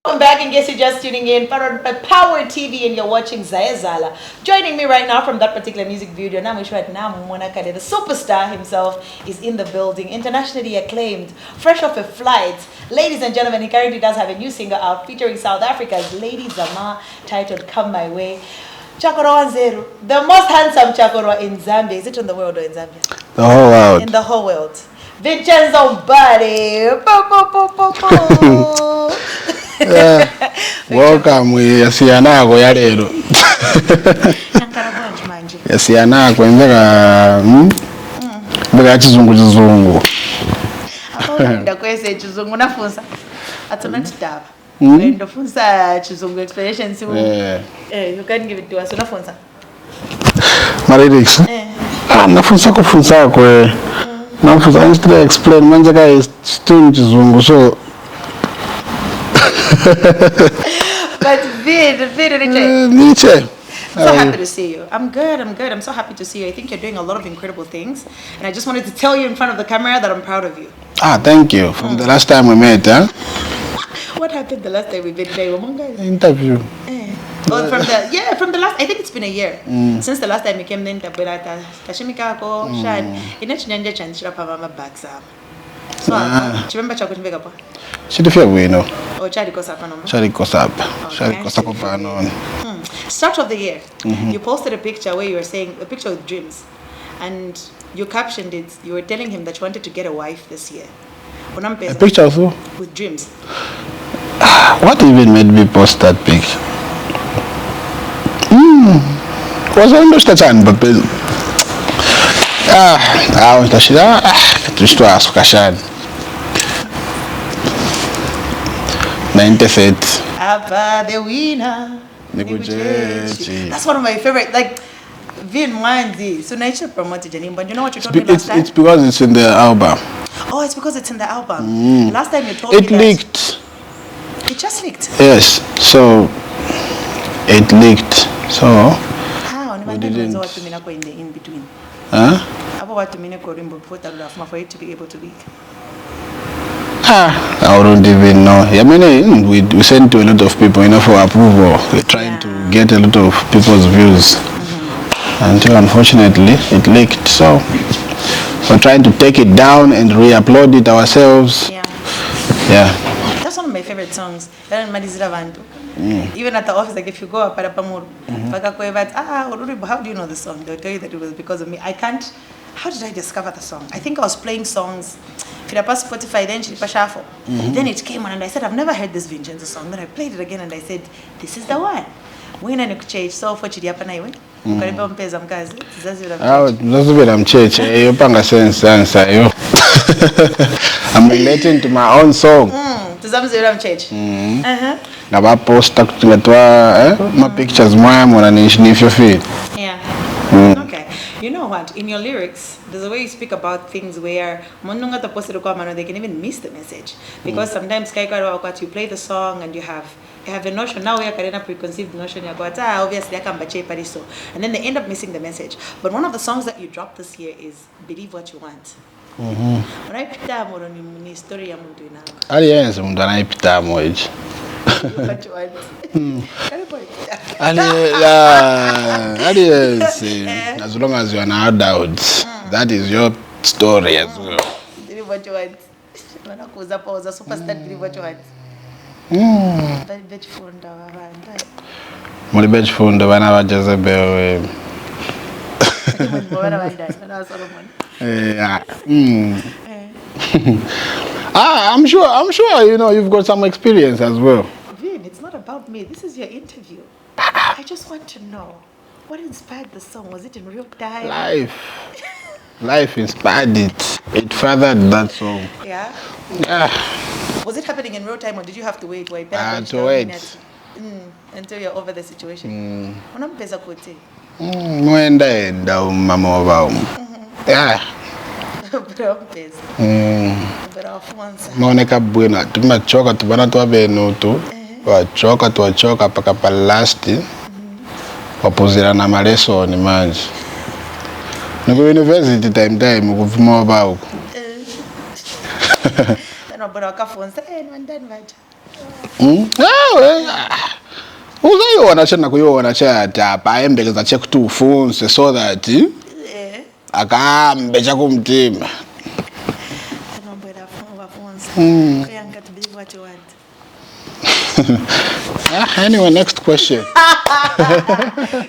Welcome back, in case you're just tuning in, powered by Power TV, and you're watching Zaye Zahala. Joining me right now from that particular music video, the superstar himself is in the building, internationally acclaimed, fresh off a flight. Ladies and gentlemen, he currently does have a new single out featuring South Africa's Lady Zama, titled Come My Way. Chakoro Wanzeru, the most handsome Chakoro in Zambia. Is it in the world or in Zambia? The whole world. In the whole world. Vinchenzo M'bale. Welcome, yasiyanako yalero. Yasiyanako mbeka mbeka chizungu. Ndakwese chizungu nafunza. Atona chitaba. Ndofunza chizungu explanation simu. You can give it to us. Unafunza? Maridix. Nafunza kufunza kwe. Nafunza instead explain manje kai still chizungu so but Nietzsche. I'm so happy to see you. I'm good. I'm so happy to see you. I think you're doing a lot of incredible things. And I just wanted to tell you in front of the camera that I'm proud of you. Thank you. From the last time we met, What happened the last time we met? Interview. From the last, I think it's been a year since the last time you came in. Start of the year, you posted a picture where you were saying a picture with dreams, and you captioned it. You were telling him that you wanted to get a wife this year. A picture of who? With dreams. What even made me post that picture? Was I understand, but I was just to ask Kashan. 97. The winner. That's one of my favorite. Like, Vin Manzi. So nature promoted Janine, but you know what you told me last time? It's because it's in the album. Oh, it's because it's in the album. Last time you told me it leaked. It just leaked. Yes. So it leaked. So we didn't. In the in between. For it to be able to leak. I don't even know. I mean, we sent to a lot of people, for approval. We're trying to get a lot of people's views. Until unfortunately it leaked. So we're trying to take it down and re-upload it ourselves. Yeah. That's one of my favorite songs. Even at the office, like if you go up at Pamur, how do you know the song? They'll tell you that it was because of me. How did I discover the song? I think I was playing songs. Spotify, then shuffle. Then it came on and I said, I've never heard this Vinchenzo song. Then I played it again and I said, this is the one. When I change, so for Chidiapana, I'm relating to my own song. To Zambian church. Naba post my pictures if you feel. Yeah. Okay. You know what? In your lyrics, there's a way you speak about things where they can even miss the message. Because sometimes you play the song and you have a notion. Now we are a preconceived notion. Obviously, I can't bache so. And then they end up missing the message. But one of the songs that you dropped this year is Believe What You Want. As long as you are an adult, that is your story as well. Believe what you want. Superstar, believe what you want. I'm sure you've got some experience as well. Vin, it's not about me. This is your interview. I just want to know what inspired the song. Was it in real time? Life inspired it. It furthered that song. Yeah? Was it happening in real time or did you have to wait? To wait. Until you're over the situation. Maoneka bwino tumachoka tubana twabenu tu wachoka paka palasti wapuzira na maleso ni manje niko university time kuvuma ba huko bora wakafunza ndani vaja uzayiona chena kuyiona chata paembekeza check to phones so that akambe chakumtima. Anyway, next question. Do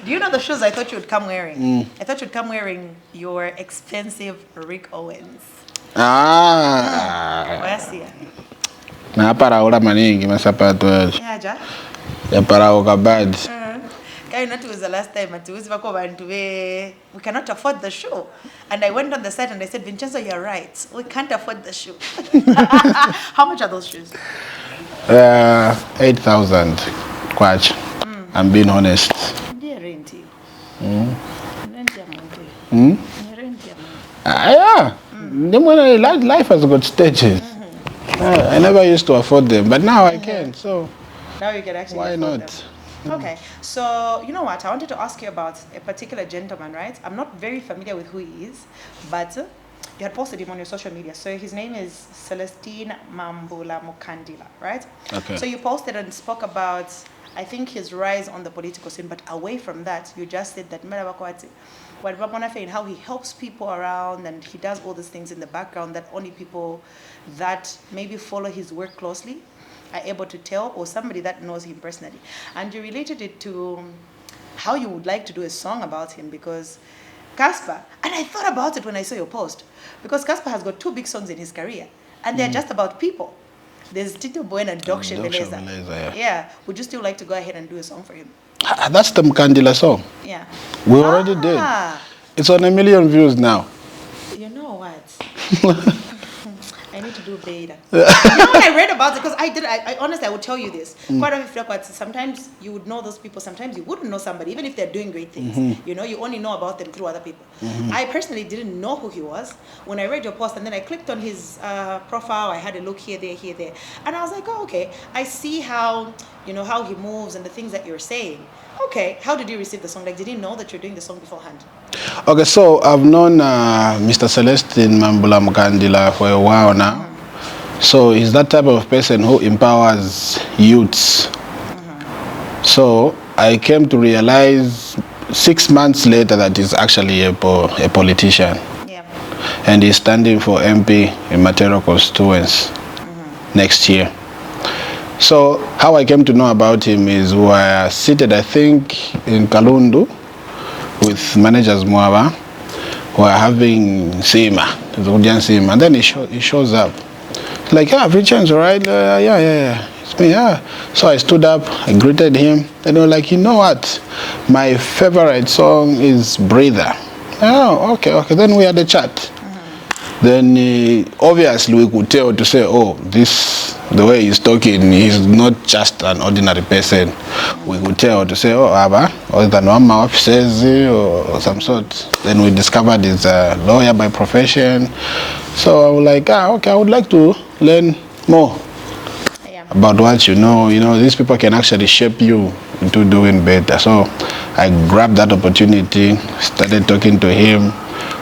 you know the shoes I thought you would come wearing? I thought you'd come wearing your expensive Rick Owens. Naparaula maningi masapato yale. Yaja? Yaparauka bad. Not was the last time we cannot afford the shoe. And I went on the site and I said, Vinchenzo, you're right. We can't afford the shoe. How much are those shoes? 8,000 kwacha. I'm being honest. Yeah. Life has got stages. I never used to afford them, but now I can. So now you can actually why afford not? them. Okay, so you know what? I wanted to ask you about a particular gentleman, right? I'm not very familiar with who he is, but you had posted him on your social media. So his name is Celestine Mambula Mukandila, right? Okay. So you posted and spoke about, I think, his rise on the political scene, but away from that, you just said that how he helps people around and he does all these things in the background that only people that maybe follow his work closely are able to tell, or somebody that knows him personally. And you related it to how you would like to do a song about him, because Casper, and I thought about it when I saw your post, because Casper has got 2 big songs in his career, and they're just about people. There's Tito Boy and Doc Shebeleza. Yeah. Would you still like to go ahead and do a song for him? That's the Mkandila song. Yeah. We already did. It's on 1 million views now. You know what? I need to do beta. You know when I read about it, because I honestly, I would tell you this. Quite often, sometimes you would know those people, sometimes you wouldn't know somebody, even if they're doing great things. You know, you only know about them through other people. I personally didn't know who he was. When I read your post, and then I clicked on his profile, I had a look here, there. And I was like, oh, okay, I see how, you know, how he moves and the things that you're saying. Okay, how did you receive the song? Like, did you know that you're doing the song beforehand? Okay, so I've known Mr. Celestine Mambula Mukandila for a while now. So he's that type of person who empowers youths. So I came to realize 6 months later that he's actually a politician. Yeah. And he's standing for MP in Matero constituency next year. So how I came to know about him is we were seated, I think, in Kalundu with managers Mwaba. We were having Sima, and then he shows up. Like, yeah, Vinchenzo, right? Yeah. It's me, yeah. So I stood up, I greeted him, and they were like, you know what? My favorite song is Breather. Oh, okay. Then we had a chat. Then obviously we could tell to say, oh, the way he's talking, he's not just an ordinary person. We could tell to say, oh, Abba, or than one officers or some sort. Then we discovered he's a lawyer by profession. So I was like, okay, I would like to learn more about what you know. You know, these people can actually shape you into doing better. So I grabbed that opportunity, started talking to him.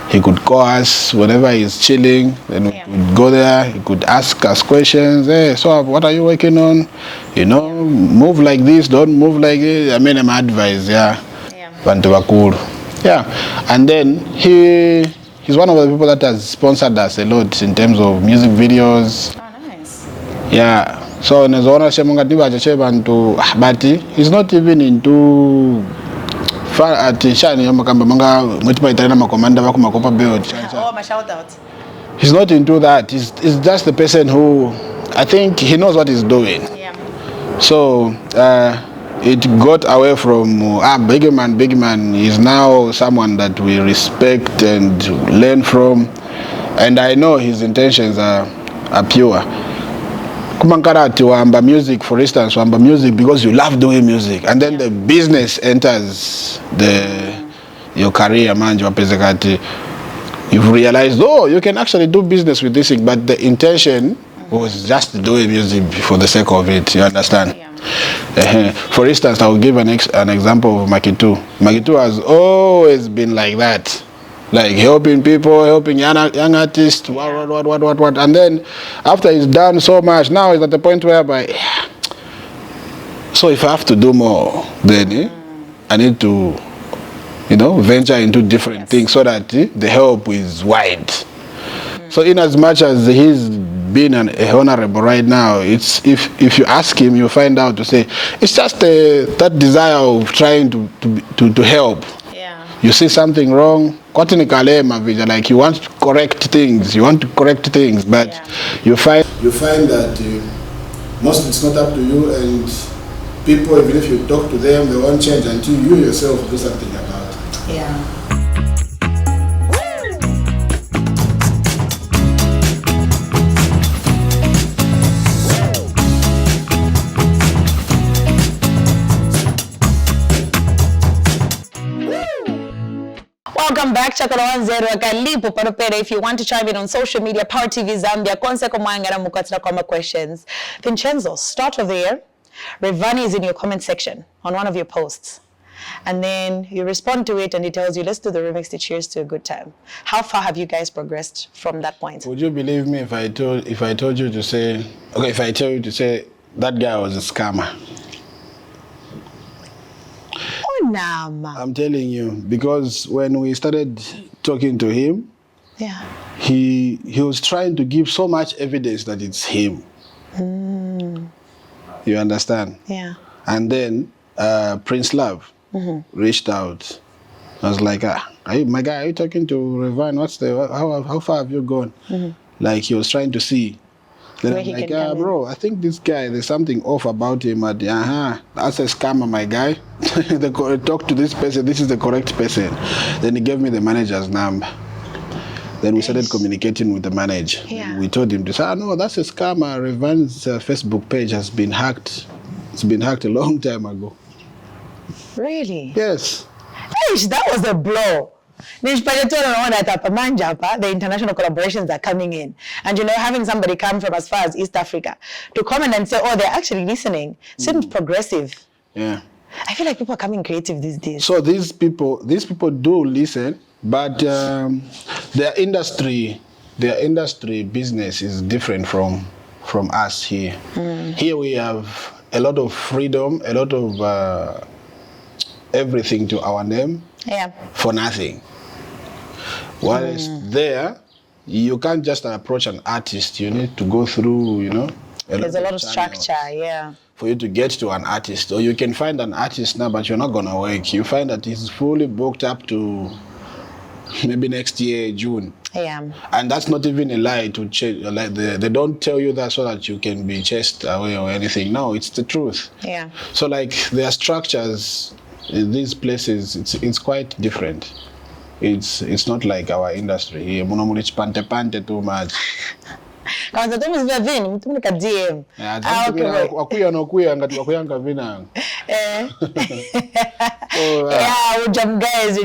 He could call us whenever he's chilling, then we would go there, he could ask us questions. Hey, so what are you working on? You know, move like this, don't move like this. I mean, I'm advice, yeah. And then he's one of the people that has sponsored us a lot in terms of music videos. Oh, nice. Yeah. So but he's not even into he's not into that. He's just the person who, I think he knows what he's doing. Yeah. So it got away from big man is now someone that we respect and learn from, and I know his intentions are pure. Kumankarati wamba music, for instance, wamba music because you love doing music, and then the business enters your career, man. You've realized, oh, you can actually do business with this thing, but the intention was just doing music for the sake of it. You understand? Yeah. For instance, I will give an example of Makitu. Makitu has always been like that. Like helping people, helping young artists, what. And then after he's done so much, now he's at the point whereby So if I have to do more, then I need to, venture into different things so that the help is wide. So in as much as he's been a honorable right now, it's if you ask him, you find out to say it's just that desire of trying to help. Yeah. You see something wrong, like you want to correct things, but you find that most it's not up to you, and people, even if you talk to them, they won't change until you yourself do something about it. Yeah. Welcome back, if you want to chime in on social media, Power TV Zambia, questions. Vincenzo, start of the year, Revani is in your comment section on one of your posts. And then you respond to it and he tells you, let's do the remix to Cheers to a Good Time. How far have you guys progressed from that point? Would you believe me if I told you to say, okay, if I tell you to say that guy was a scammer? I'm telling you, because when we started talking to him, he was trying to give so much evidence that it's him. You understand? Yeah. And then Prince Love reached out. I was like, my guy, are you talking to Revan? How far have you gone? Like he was trying to see. Then I'm like, bro, I think this guy, there's something off about him. That's a scammer, my guy. Talk to this person, this is the correct person. Then he gave me the manager's number. Then we started communicating with the manager. Yeah. We told him to say, no, that's a scammer. Revan's Facebook page has been hacked. It's been hacked a long time ago. Really? Yes. That was a blow. The international collaborations are coming in. And having somebody come from as far as East Africa to comment and say, oh, they're actually listening, seems progressive. Yeah. I feel like people are coming creative these days. So these people do listen, but their industry business is different from us here. Here we have a lot of freedom, a lot of everything to our name for nothing. Whereas there, you can't just approach an artist. You need to go through, there's a lot of structure, for you to get to an artist. Or you can find an artist now, but you're not gonna work. You find that he's fully booked up to maybe next year, June. Yeah. And that's not even a lie to change. Like they don't tell you that so that you can be chased away or anything. No, it's the truth. Yeah. So like their structures in these places, it's quite different. It's not like our industry here. Pante too much. We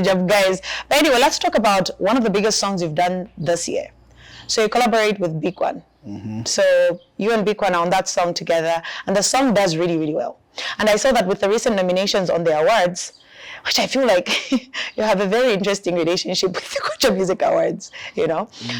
jump guys. But anyway, let's talk about one of the biggest songs you've done this year. So you collaborate with Big One. So you and Big One are on that song together, and the song does really, really well. And I saw that with the recent nominations on the awards, which I feel like you have a very interesting relationship with the GOtv Music Awards,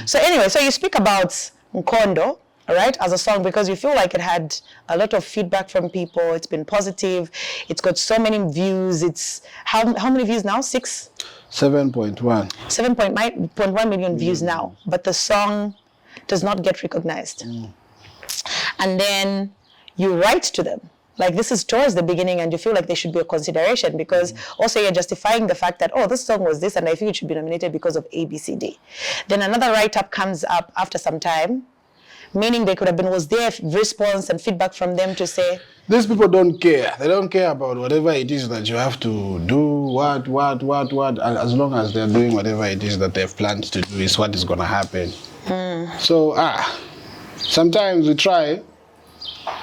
So anyway, so you speak about Nkondo, all right, as a song because you feel like it had a lot of feedback from people. It's been positive. It's got so many views. It's how many views now? 7.1. 7.1 million views now. But the song does not get recognized. And then you write to them. Like this is towards the beginning and you feel like they should be a consideration because also you're justifying the fact that, oh, this song was this and I feel it should be nominated because of A, B, C, D. Then another write-up comes up after some time, meaning they could have been, was there response and feedback from them to say? These people don't care. They don't care about whatever it is that you have to do, what, as long as they're doing whatever it is that they've planned to do is what is going to happen. So, sometimes we try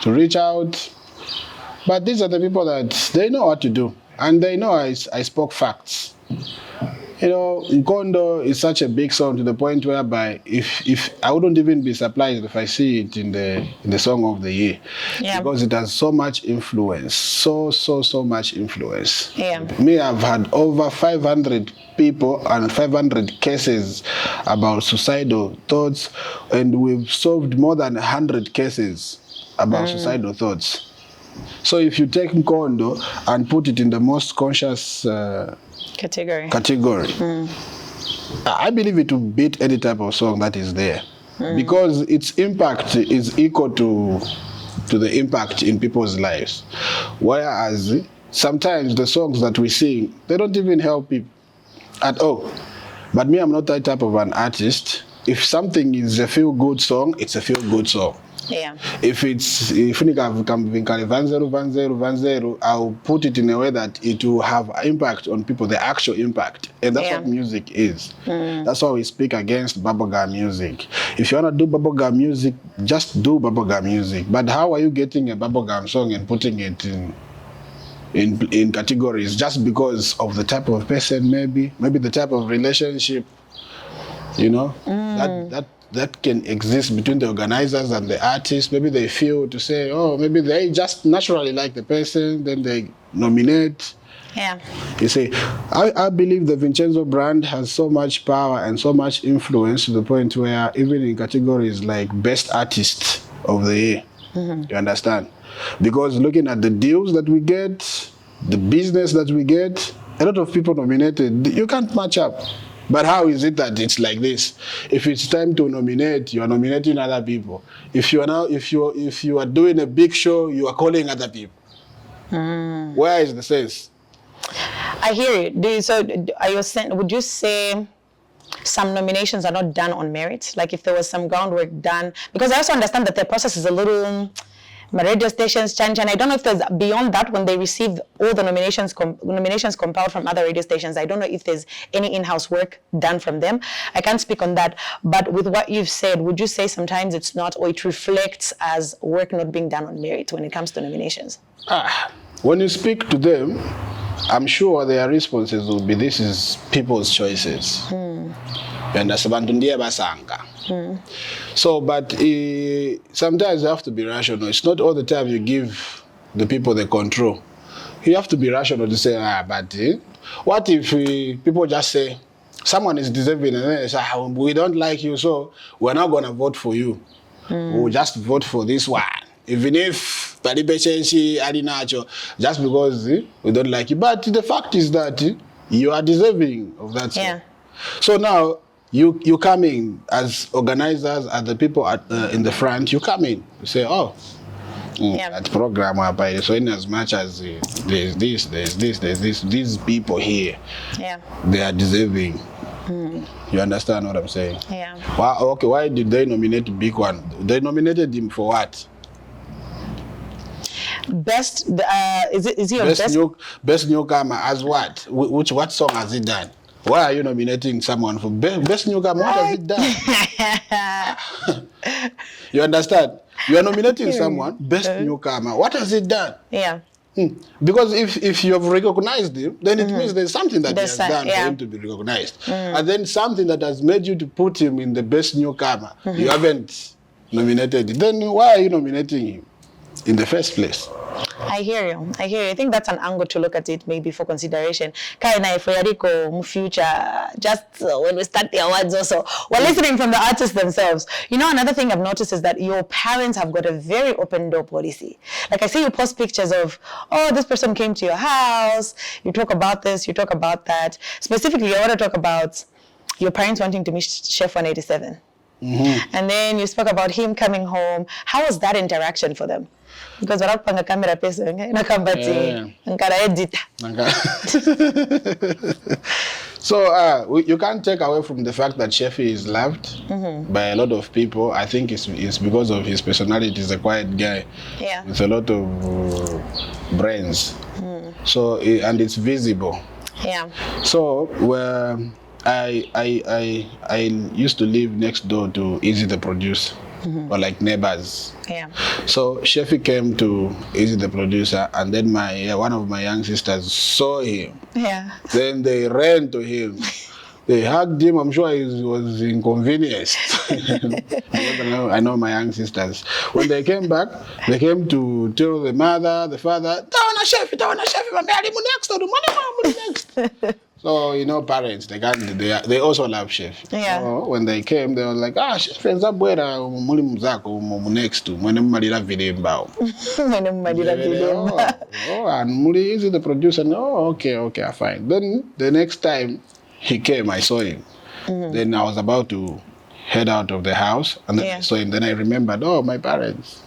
to reach out, but these are the people that they know what to do. And they know I spoke facts. Nkondo is such a big song to the point whereby if I wouldn't even be surprised if I see it in the song of the year. Because it has so much influence. So much influence. Me, I've had over 500 people and 500 cases about suicidal thoughts, and we've solved more than 100 cases about suicidal thoughts. So if you take Nkondo and put it in the most conscious category, I believe it will beat any type of song that is there, because its impact is equal to the impact in people's lives. Whereas sometimes the songs that we sing, they don't even help people at all. But me, I'm not that type of an artist. If something is a feel-good song, it's a feel-good song. Yeah. If I'll put it in a way that it will have impact on people, the actual impact. And that's what music is. That's why we speak against bubblegum music. If you want to do bubblegum music, just do bubblegum music. But how are you getting a bubblegum song and putting it in categories just because of the type of person, maybe the type of relationship, that can exist between the organizers and the artists. Maybe they feel to say, oh, maybe they just naturally like the person, then they nominate. Yeah. You see, I believe the Vinchenzo brand has so much power and so much influence to the point where even in categories like Best Artist of the Year, you understand? Because looking at the deals that we get, the business that we get, a lot of people nominated, you can't match up. But how is it that it's like this? If it's time to nominate, you are nominating other people. If you are doing a big show, you are calling other people. Where is the sense? I hear you. Would you say some nominations are not done on merit? Like if there was some groundwork done, because I also understand that the process is a little. My radio stations change, and I don't know if there's beyond that when they receive all the nominations compiled from other radio stations. I don't know if there's any in-house work done from them. I can't speak on that. But with what you've said, would you say sometimes it's not, or it reflects as work not being done on merit when it comes to nominations? When you speak to them, I'm sure their responses will be, this is people's choices. So, but sometimes you have to be rational. It's not all the time you give the people the control. You have to be rational to say, but what if people just say, someone is deserving, and then they say, we don't like you, so we're not going to vote for you. We'll just vote for this one. Even if just because we don't like you. But the fact is that you are deserving of that. Yeah. So now, you come in as organizers, as the people in the front, you come in, you say, that program, so in as much as there's these people here, they are deserving. You understand what I'm saying? Yeah. Why did they nominate Big One? They nominated him for what? Best, is he your best? Best newcomer as what? What song has he done? Why are you nominating someone for best newcomer? What has it done? You understand? You are nominating someone, best newcomer. What has it done? Yeah. Because if you have recognized him, then it means there's something that he has done for him to be recognized. And then something that has made you to put him in the best newcomer. You haven't nominated him. Then why are you nominating him in the first place? I hear you. I think that's an angle to look at it, maybe for consideration. Kaina, if we future, just when we start the awards also, we're listening from the artists themselves. Another thing I've noticed is that your parents have got a very open door policy. Like I see you post pictures of, this person came to your house, you talk about this, you talk about that. Specifically, I want to talk about your parents wanting to meet Chef 187. And then you spoke about him coming home. How was that interaction for them? Because warakupanga camera pesa nakambati nkara edit. So you can't take away from the fact that Shefi is loved by a lot of people. I think it's because of his personality. He's a quiet guy with a lot of brains. So and it's visible. Yeah. So I used to live next door to Easy the Producer, or like neighbors. Yeah. So Shefi came to Easy the Producer, and then one of my young sisters saw him. Yeah. Then they ran to him. They hugged him. I'm sure he was inconvenienced. Because I know my young sisters. When they came back, they came to tell the mother, the father, next. So, you know, parents, they also love chef. Yeah. So when they came, they were like, chef, muli muzako next to mwene mmalira vilimba. And Muli is the producer. No, okay, fine. Then the next time he came, I saw him. Then I was about to head out of the house, and then I saw him. Then I remembered, my parents.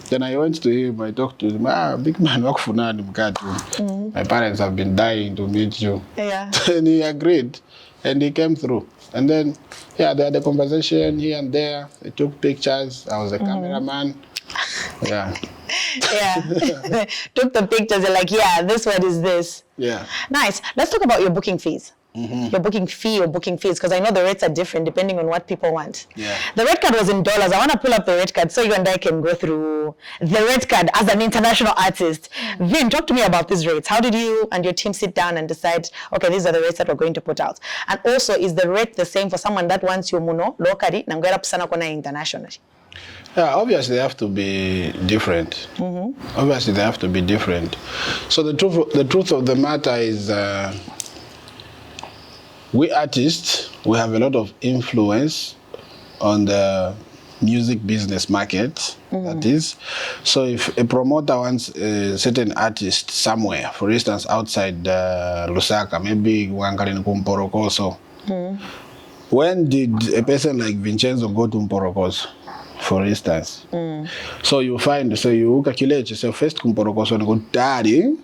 Then I went to him, I talked to him, big man, my parents have been dying to meet you. Yeah. And he agreed, and he came through. And then, they had a conversation here and there. They took pictures. I was a cameraman. Yeah. Yeah. Took the pictures. They're like, yeah, this one is this. Yeah. Nice. Let's talk about your booking fees. Your booking fee or booking fees, because I know the rates are different depending on what people want. Yeah. The red card was in dollars. I want to pull up the red card so you and I can go through the red card as an international artist. Vin, talk to me about these rates. How did you and your team sit down and decide, okay, these are the rates that we're going to put out? And also, is the rate the same for someone that wants you muno locally nangwera pusana kona internationally? Yeah, obviously they have to be different. Obviously they have to be different. So the truth of the matter is, we artists, we have a lot of influence on the music business market, that is. So if a promoter wants a certain artist somewhere, for instance, outside Lusaka, maybe Wangarin Kumporokoso, when did a person like Vinchenzo go to Mporokoso, for instance? So you calculate yourself, first Kumporokoso, and go, Daddy,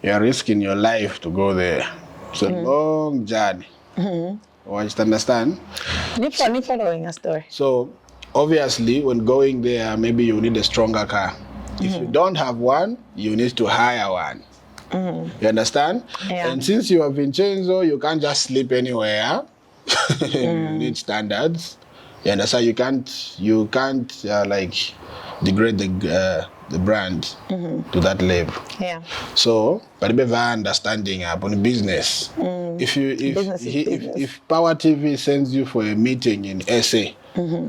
you're risking your life to go there. It's a long journey. You understand? You're following a story. So, obviously, when going there, maybe you need a stronger car. If you don't have one, you need to hire one. You understand? Yeah. And since you are Vincenzo, you can't just sleep anywhere. You need standards. You understand? You can't like degrade the brand to that level. Yeah. So, but we have understanding upon business. If Power TV sends you for a meeting in SA,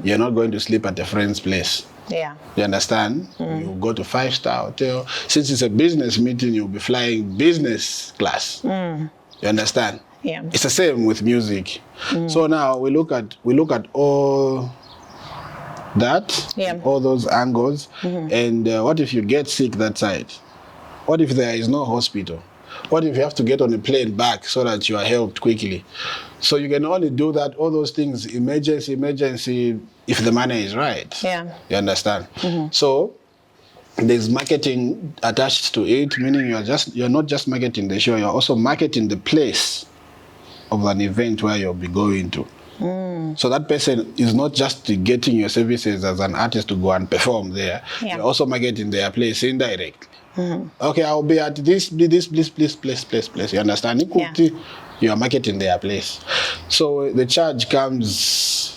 you're not going to sleep at a friend's place. Yeah. You understand? You go to 5-star hotel. Since it's a business meeting, you'll be flying business class. You understand? Yeah. It's the same with music. So now we look at all that, all those angles, and what if you get sick that side? What if there is no hospital? What if you have to get on a plane back so that you are helped quickly? So you can only do that, all those things, emergency, if the money is right. Yeah. You understand? So there's marketing attached to it, meaning you're not just marketing the show, you're also marketing the place of an event where you'll be going to. So that person is not just getting your services as an artist to go and perform there. Yeah. You're also marketing their place indirectly. Okay, I'll be at this place. You understand? Yeah. You are marketing their place. So the charge comes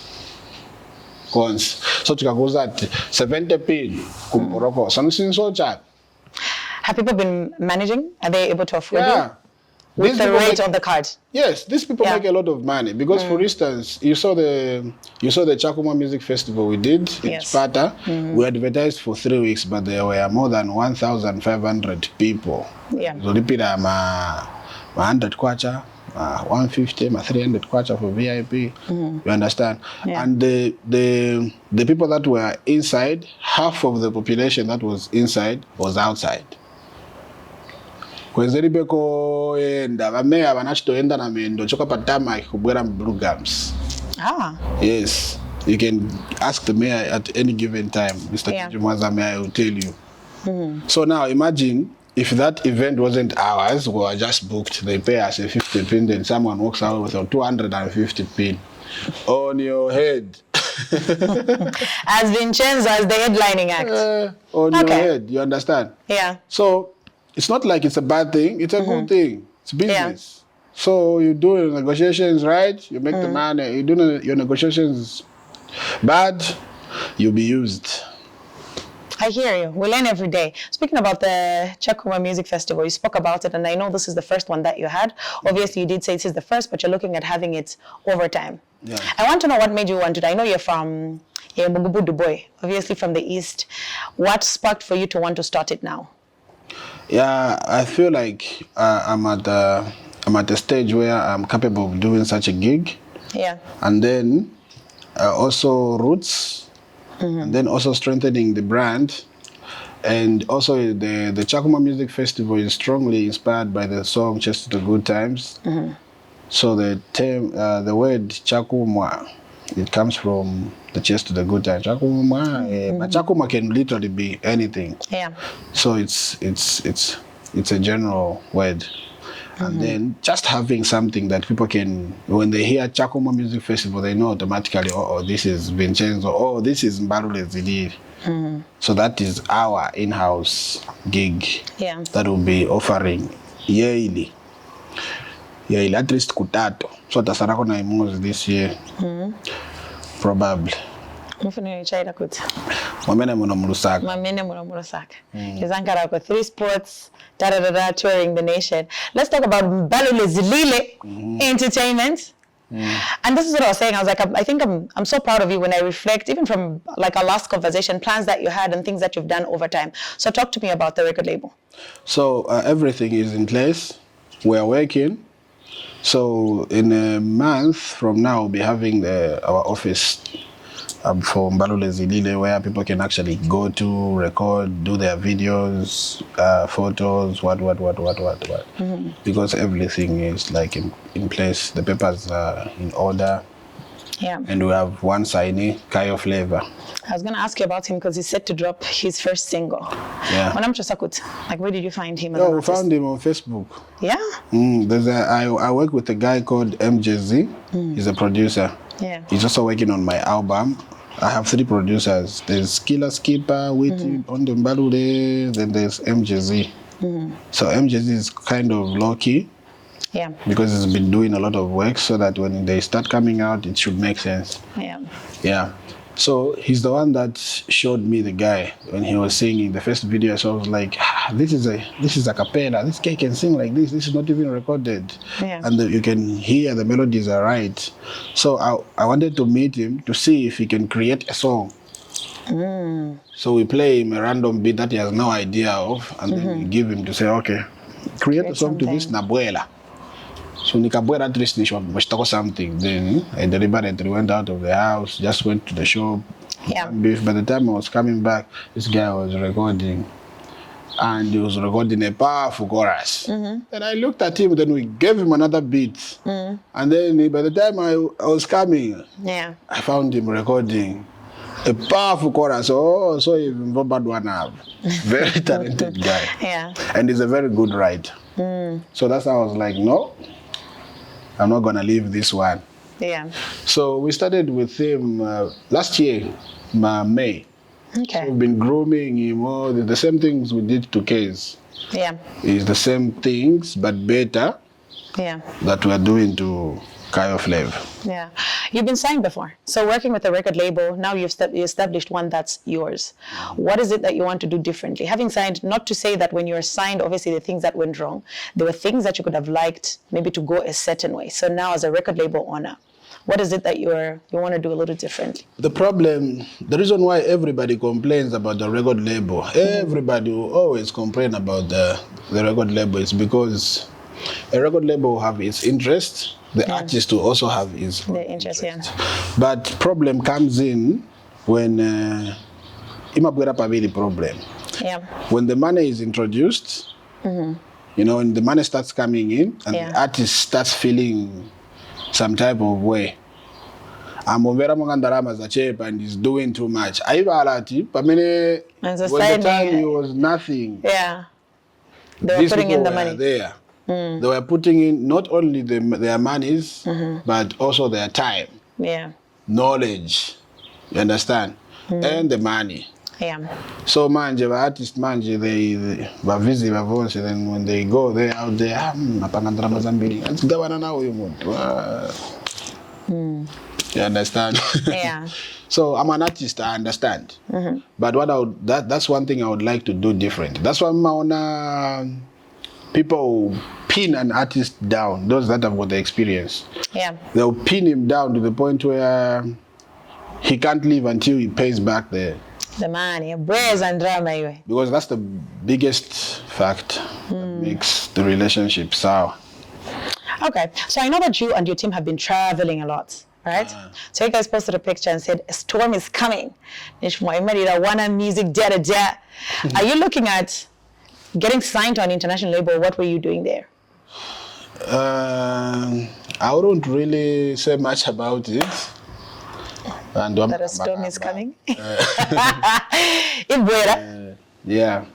once. So to go that 70p kumporoko. Something so charge. Have people been managing? Are they able to afford Yeah. you? With the rate on the card. Yes, these people make a lot of money because, for instance, you saw the Chakuma Music Festival we did in Sparta. We advertised for 3 weeks, but there were more than 1,500 people. Yeah. So repeat 100 kwacha, 150, 300 kwacha for VIP. You understand? Yeah. And the people that were inside, half of the population that was inside was outside. Kwenzeribeko enda bameya banachitoenda na mendo choka patama ikubwera blue gums. Yes, you can ask the mayor at any given time. Mr. Kijumwaza Mayor will tell you. So now imagine if that event wasn't ours, we were just booked, they pay us a 50 pin, then someone walks out with a 250 pin on your head. As Vinchenzo, as the headlining act. On your head, you understand? Yeah. So it's not like it's a bad thing, it's a good thing. It's business. So you do your negotiations right, you make the money. You do your negotiations bad, you'll be used. I hear you. We learn every day. Speaking about the Chakuma Music Festival, you spoke about it, and I know this is the first one that you had. Obviously, you did say this is the first, but you're looking at having it over time. Yeah. I want to know what made you want to. I know you're from Duboy, obviously from the East. What sparked for you to want to start it now? Yeah, I feel like I'm at a stage where I'm capable of doing such a gig. Yeah. And then also roots. And then also strengthening the brand, and also the Chakuma Music Festival is strongly inspired by the song "Cheers to the Good Times." So the term, the word Chakuma, it comes from the "Cheers to the Good Times." Chakuma, but Chakuma can literally be anything. Yeah. So it's a general word. And then just having something that people can, when they hear Chakuma Music Festival, they know automatically, oh, this is Vinchenzo, oh, this is M'bale Zidiri. So that is our in-house gig that will be offering yearly, at least kutato. So tasarako na imos this year, probably. Mamene Murusaka. Izankarako 3 sports, touring the nation. Let's talk about M'bale Zilile Entertainment. And this is what I was saying. I was like, I think I'm so proud of you when I reflect, even from like our last conversation, plans that you had and things that you've done over time. So talk to me about the record label. So everything is in place. We are working. So in a month from now, we'll be having our office for M'bale Zilile, where people can actually go to record, do their videos, photos, what. Because everything is like in place. The papers are in order. Yeah. And we have one signee, Kayo Flavor. I was going to ask you about him because he's set to drop his first single. Yeah. Like, where did you find him? We found him on Facebook. Yeah? I work with a guy called MJZ. He's a producer. Yeah. He's also working on my album. I have 3 producers. There's Killer Skipper, waiting on the M'bale, then there's MJZ. So MJZ is kind of low-key. Yeah. Because he's been doing a lot of work so that when they start coming out, it should make sense. Yeah. Yeah. So he's the one that showed me the guy when he was singing the first video. So I was like, this is a cappella. This guy can sing like this. This is not even recorded. Yeah. And you can hear the melodies are right. So I wanted to meet him to see if he can create a song. So we play him a random beat that he has no idea of, and then we give him to say, okay, create a song to this Nabuela. So Nikabuela at least was something. Then I deliberately went out of the house, just went to the shop. Yeah. By the time I was coming back, this guy was recording. And he was recording a powerful chorus. And I looked at him, then we gave him another beat. And then by the time I was coming, I found him recording a powerful chorus. Oh, so even bad one have. Very talented guy. Yeah. And he's a very good writer. So that's how I was like, no, I'm not gonna leave this one. Yeah. So we started with him last year, May. Okay. So we've been grooming him. The same things we did to Case. Yeah. It's the same things, but better. Yeah. That we're doing to Kayo Flavor. Yeah. You've been signed before. So working with a record label, now you've established one that's yours. What is it that you want to do differently? Having signed, not to say that when you were signed, obviously the things that went wrong, there were things that you could have liked maybe to go a certain way. So now as a record label owner, what is it that you want to do a little differently? The reason why everybody complains about the record label, everybody will always complain about the record label is because a record label will have its interest, the artist will also have his interest. Yeah. But problem comes in when problem. Yeah. When the money is introduced, when the money starts coming in and the artist starts feeling some type of way. And he's doing too much. When the time he was nothing. Yeah. They were putting in the money. There. They were putting in not only their monies, but also their time. Yeah. Knowledge. You understand? And the money. Yeah. So the artist they busy, then when they go there out there, You understand? Yeah. So I'm an artist, I understand. But what that's one thing I would like to do different. That's why I'm on people pin an artist down, those that have got the experience. Yeah. They'll pin him down to the point where he can't leave until he pays back the money, brains and drama anyway. Because that's the biggest fact that makes the relationship sour. Okay, so I know that you and your team have been traveling a lot, right? So you guys posted a picture and said, a storm is coming. Are you looking at getting signed to an international label? What were you doing there? I wouldn't really say much about it. And that a storm is coming? In Buera? Yeah.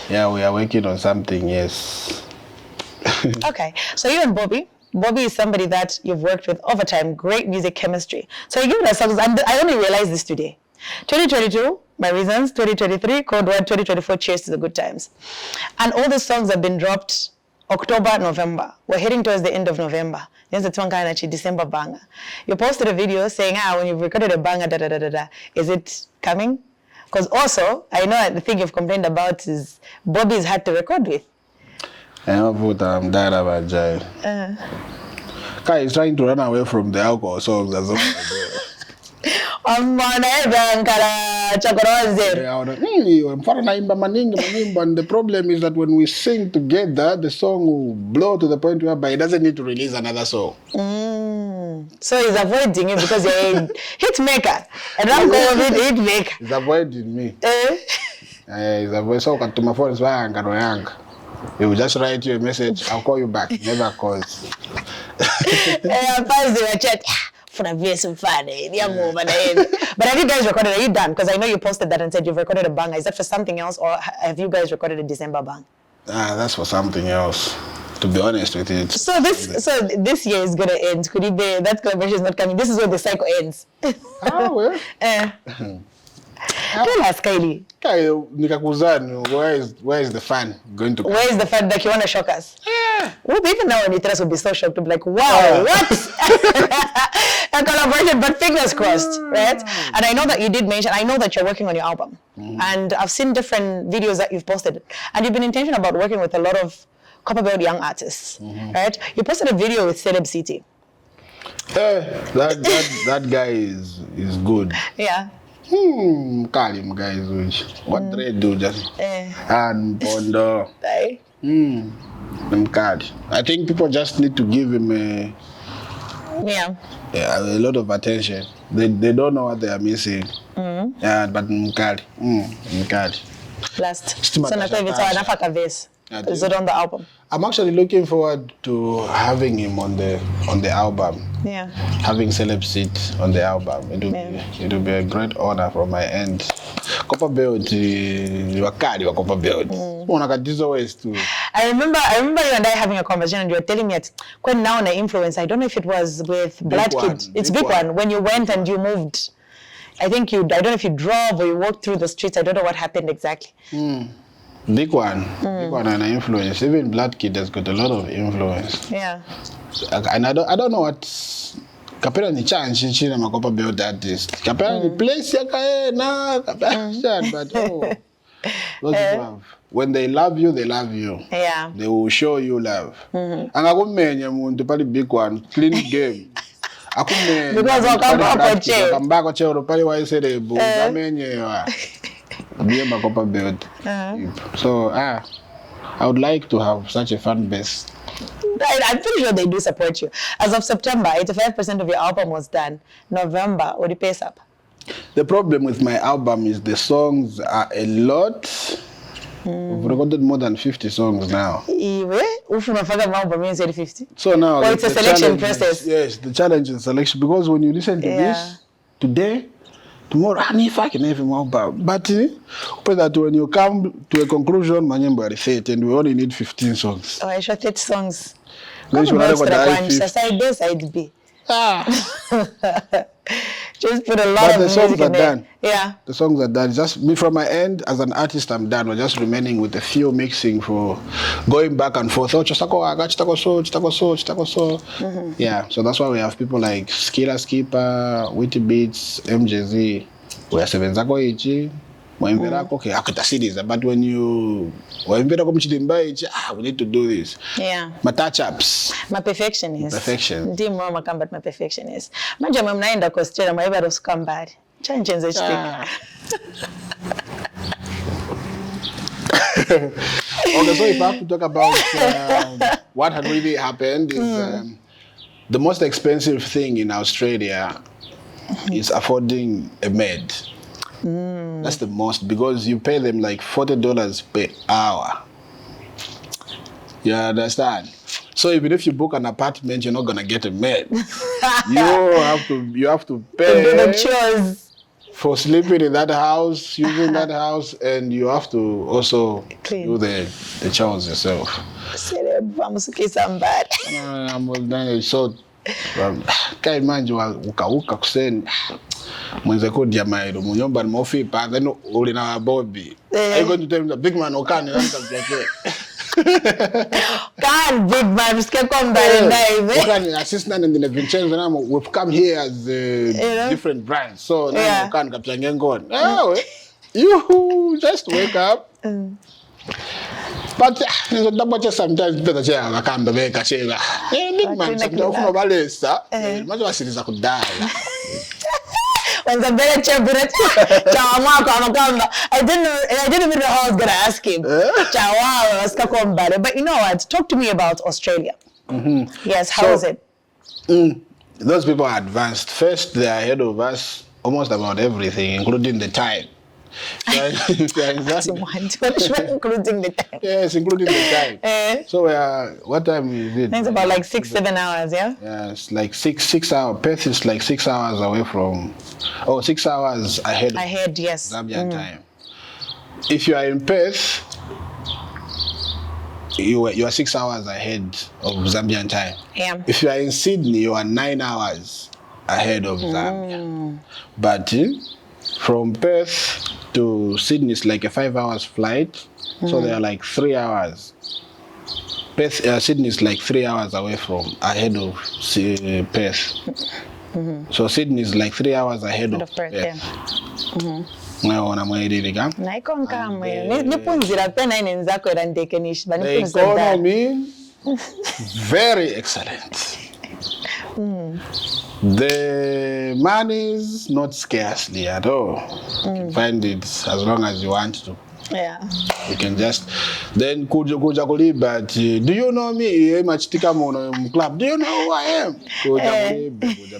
Yeah, we are working on something, yes. Okay, so you and Bobby is somebody that you've worked with over time, great music chemistry. So you give us songs, and I only realized this today. 2022, My Reasons, 2023, Code Word, 2024, Cheers to the Good Times. And all the songs have been dropped October, November. We're heading towards the end of November. There's a December banger. You posted a video saying, when you've recorded a banger, is it coming? Because also, I know the thing you've complained about is Bobby's hard to record with. I know what I'm tired about Jai. Kai is trying to run away from the alcohol songs as well. And the problem is that when we sing together, the song will blow to the point whereby he doesn't need to release another song. So he's avoiding it because you're a hit maker. And I'm going with hit maker. He's avoiding me. He's avoiding. So to my phone is why he will just write you a message. I'll call you back. Never calls. But have you guys recorded? Are you done? Because I know you posted that and said you've recorded a banger. Is that for something else, or have you guys recorded a December bang? That's for something else. To be honest with you. So this year is gonna end. Could it be that collaboration is not coming? This is where the cycle ends. Oh well. Tell us, Kylie. Where is the fun going to come? Where is the fun that you want to shock us? Yeah. Well, even now when you tell us, we'll be so shocked to be like, wow, what? A collaboration, but fingers crossed, right? And I know that you did mention, I know that you're working on your album. And I've seen different videos that you've posted. And you've been intentional about working with a lot of copper-belt young artists, right? You posted a video with Celeb City. That guy is good. Yeah. Call him guys, what they do just and Bondo. I think people just need to give him a lot of attention. They don't know what they are missing. But Mkali. Last. So is it on the album? I'm actually looking forward to having him on the album. Yeah. Having Celeb sit on the album. It will be a great honor from my end. Copper Belt, you are cardi wa Copper Belt. Always too. I remember you and I having a conversation and you were telling me that when now an influence, I don't know if it was with Blood Kid. It's Big One. When you went and you moved, I don't know if you drove or you walked through the streets. I don't know what happened exactly. Big One and influence. Even Blood Kid has got a lot of influence. Yeah. And I don't know what Kapera ni chance in Makopa Belt artist. Kapera ni place but when they love you, they love you. Yeah. They will show you love. Angakumenya muntu pali Big One clean game. Because wakamba chero pali waiserebu amenyewa. So I would like to have such a fan base. I'm pretty sure they do support you. As of September, 85% of your album was done. November, what do you pace up? The problem with my album is the songs are a lot. We've recorded more than 50 songs now. So now it's a selection process. Yes, the challenge is selection, because when you listen to this today, tomorrow, if I can have more about. But that when you come to a conclusion, Manyembo are 30 and we only need 15 songs. Oh, I shot 30 songs. Then you side A, side B. Just put a lot of music in there. But the songs are done. Yeah. The songs are done. Just me from my end, as an artist, I'm done. We're just remaining with a few mixing for going back and forth. Oh, yeah, so that's why we have people like Skipper, Witty Beats, MJZ. We are seven zako ichi. Okay, akata series, but when you we need to do this. Yeah. My touch-ups. My perfectionist. Perfection. Ndi mama kamba my perfectionist. Manje mnaenda kwa Australia mwaiba rusukambari. Changenze chitika. Okay, so if I have to talk about what had really happened is the most expensive thing in Australia is affording a maid. That's the most, because you pay them like $40 per hour. You understand? So even if you book an apartment, you're not gonna get a maid. you have to pay the chores for sleeping in that house, using that house, and you have to also do the chores yourself. So can't imagine uka kuseni mwenze kodi ya mairo munyomba ni mofipa then uli na Bobby. Are you going to tell me the big man okani can big man uske komba ndaive okani assistant and the Vinchenzo namo we've come here as different brands, so now okani kaptanga ngoni you just wake up. But double check sometimes better check akamba beka chela big man ufuna balesa mazo wasiriza kudala when the better champion I didn't even know how I was gonna ask him. But you know what? Talk to me about Australia. Yes, how is it? Those people are advanced. First, they are ahead of us almost about everything, including the time. Including the time. Yes, including the time. So what time is it? It's about like 6-7 hours, yeah? Yeah, it's like 6 hours. Perth is like 6 hours away from, 6 hours ahead of yes. Zambian time. If you are in Perth, you are 6 hours ahead of Zambian time. Yeah. If you are in Sydney, you are 9 hours ahead of Zambia. But from Perth to Sydney is like a 5 hours flight, so they are like 3 hours. Sydney is like 3 hours ahead of Perth. So Sydney is like 3 hours ahead of Perth. Yeah. The economy, very excellent. The money is not scarcely at all. You can find it as long as you want to. Yeah. You can just then but do you know me? Club. Do you know who I am?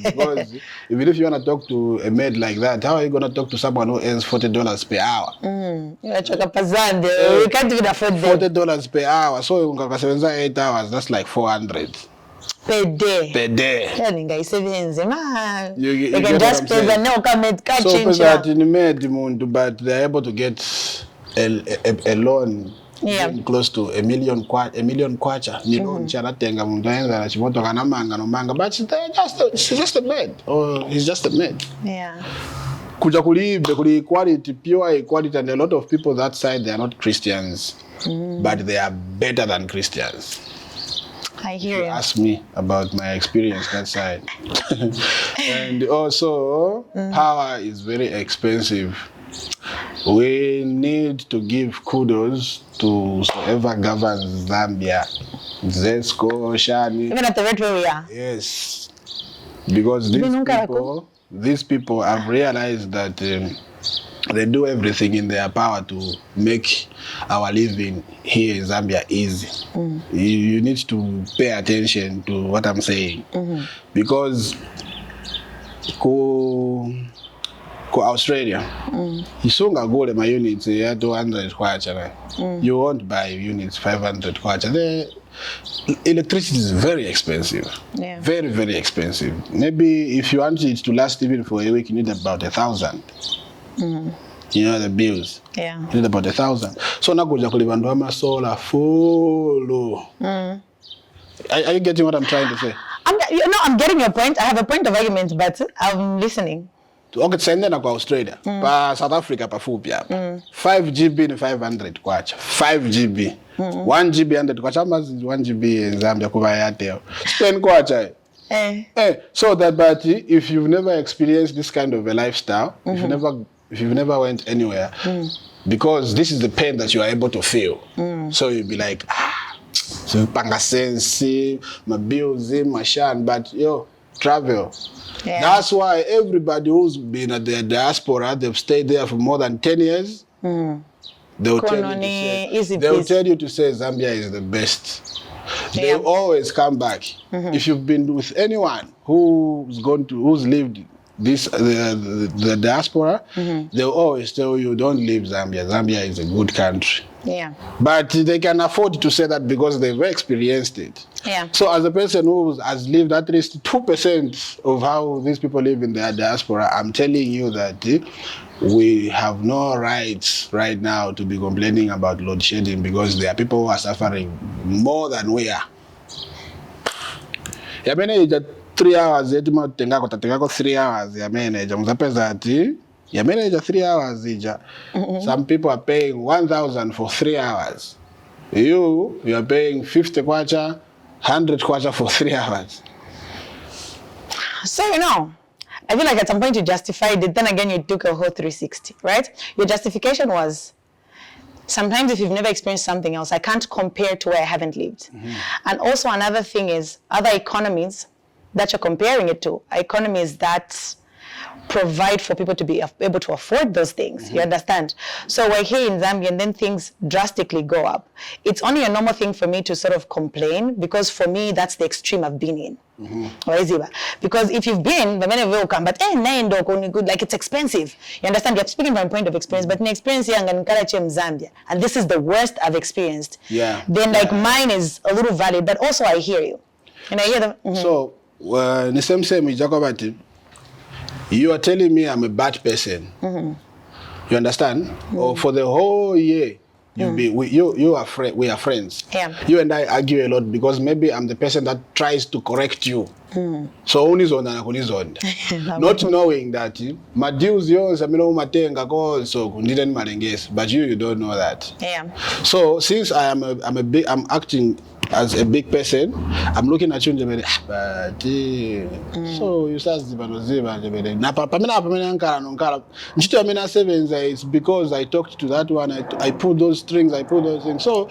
Because even if you want to talk to a maid like that, how are you going to talk to someone who earns $40 per hour? We can't even afford $40 per hour. So 8 hours, that's like 400. Per day. Per day. You can just pay the no comment catching. So that in the but they're able to get a loan close to $1 million kwacha. But she's just a maid, or he's just a maid. Yeah. The equality, pure equality, and a lot of people that side, they are not Christians, but they are better than Christians. I hear you. Ask me about my experience that side. And also, power is very expensive. We need to give kudos to whoever governs Zambia. Zesco, Shani. Even at the rate where we are. Yes. Because these people have realized that they do everything in their power to make our living here in Zambia easy. You need to pay attention to what I'm saying. Because Australia, my units are 200 kwacha. You won't buy units 500 kwacha. The electricity is very expensive. Yeah. Very, very expensive. Maybe if you want it to last even for a week, you need about 1,000. You know the bills. Yeah. You need about 1,000. So now go to solar full. Are you getting what I'm trying to say? I'm getting your point. I have a point of argument, but I'm listening. Okay, send na kwa Australia. Pa South Africa pafupi hapa. 5 GB ni 500 kwacha. 5 GB. 1 GB 100 kwacha mas 1 GB in Zambia kuba yateo. Spend kwacha. So that but if you've never experienced this kind of a lifestyle, if you've never went anywhere, because this is the pain that you are able to feel. So you'll be like, so panga sensi, my bills in my shan, but travel. Yeah. That's why everybody who's been at the diaspora, they've stayed there for more than 10 years. They'll tell you to say Zambia is the best. They always come back. If you've been with anyone who's lived the diaspora, they'll always tell you don't leave Zambia. Zambia is a good country. Yeah. But they can afford to say that because they've experienced it. Yeah. So as a person who has lived at least 2% of how these people live in the diaspora, I'm telling you that we have no rights right now to be complaining about load shedding because there are people who are suffering more than we are. 3 hours, 3 hours, ya manager 3 hours ija. Some people are paying 1,000 for 3 hours. You are paying 50 kwacha, 100 kwacha for 3 hours. So, I feel like at some point you justified it, then again you took a whole 360, right? Your justification was, sometimes if you've never experienced something else, I can't compare to where I haven't lived. And also another thing is, other economies that you're comparing it to, economies that provide for people to be able to afford those things. You understand? So we're here in Zambia and then things drastically go up. It's only a normal thing for me to sort of complain because for me, that's the extreme I've been in. Because if you've been, but like it's expensive. You understand? You're speaking from a point of experience, but in experience here in Zambia, and this is the worst I've experienced. Yeah. Then mine is a little valid, but also I hear you. And I hear them. So, the same you are telling me I'm a bad person. You understand? Or for the whole year, we are friends. Yeah. You and I argue a lot because maybe I'm the person that tries to correct you. So only zone not knowing that my deals yours so but you don't know that. Yeah. So since I'm acting as a big person, I'm looking at you and so you start it's because I talked to that one, I put those strings, So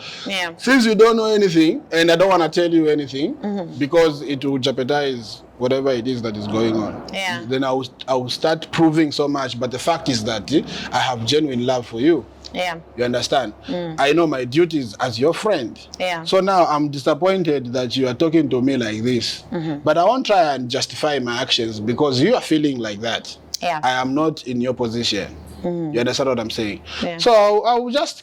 since you don't know anything and I don't want to tell you anything because it will jeopardize whatever it is that is going on, then I will start proving so much. But the fact is that I have genuine love for you. Yeah. You understand? I know my duties as your friend. Yeah. So now I'm disappointed that you are talking to me like this. But I won't try and justify my actions because you are feeling like that. Yeah. I am not in your position. You understand what I'm saying? Yeah. So I'll just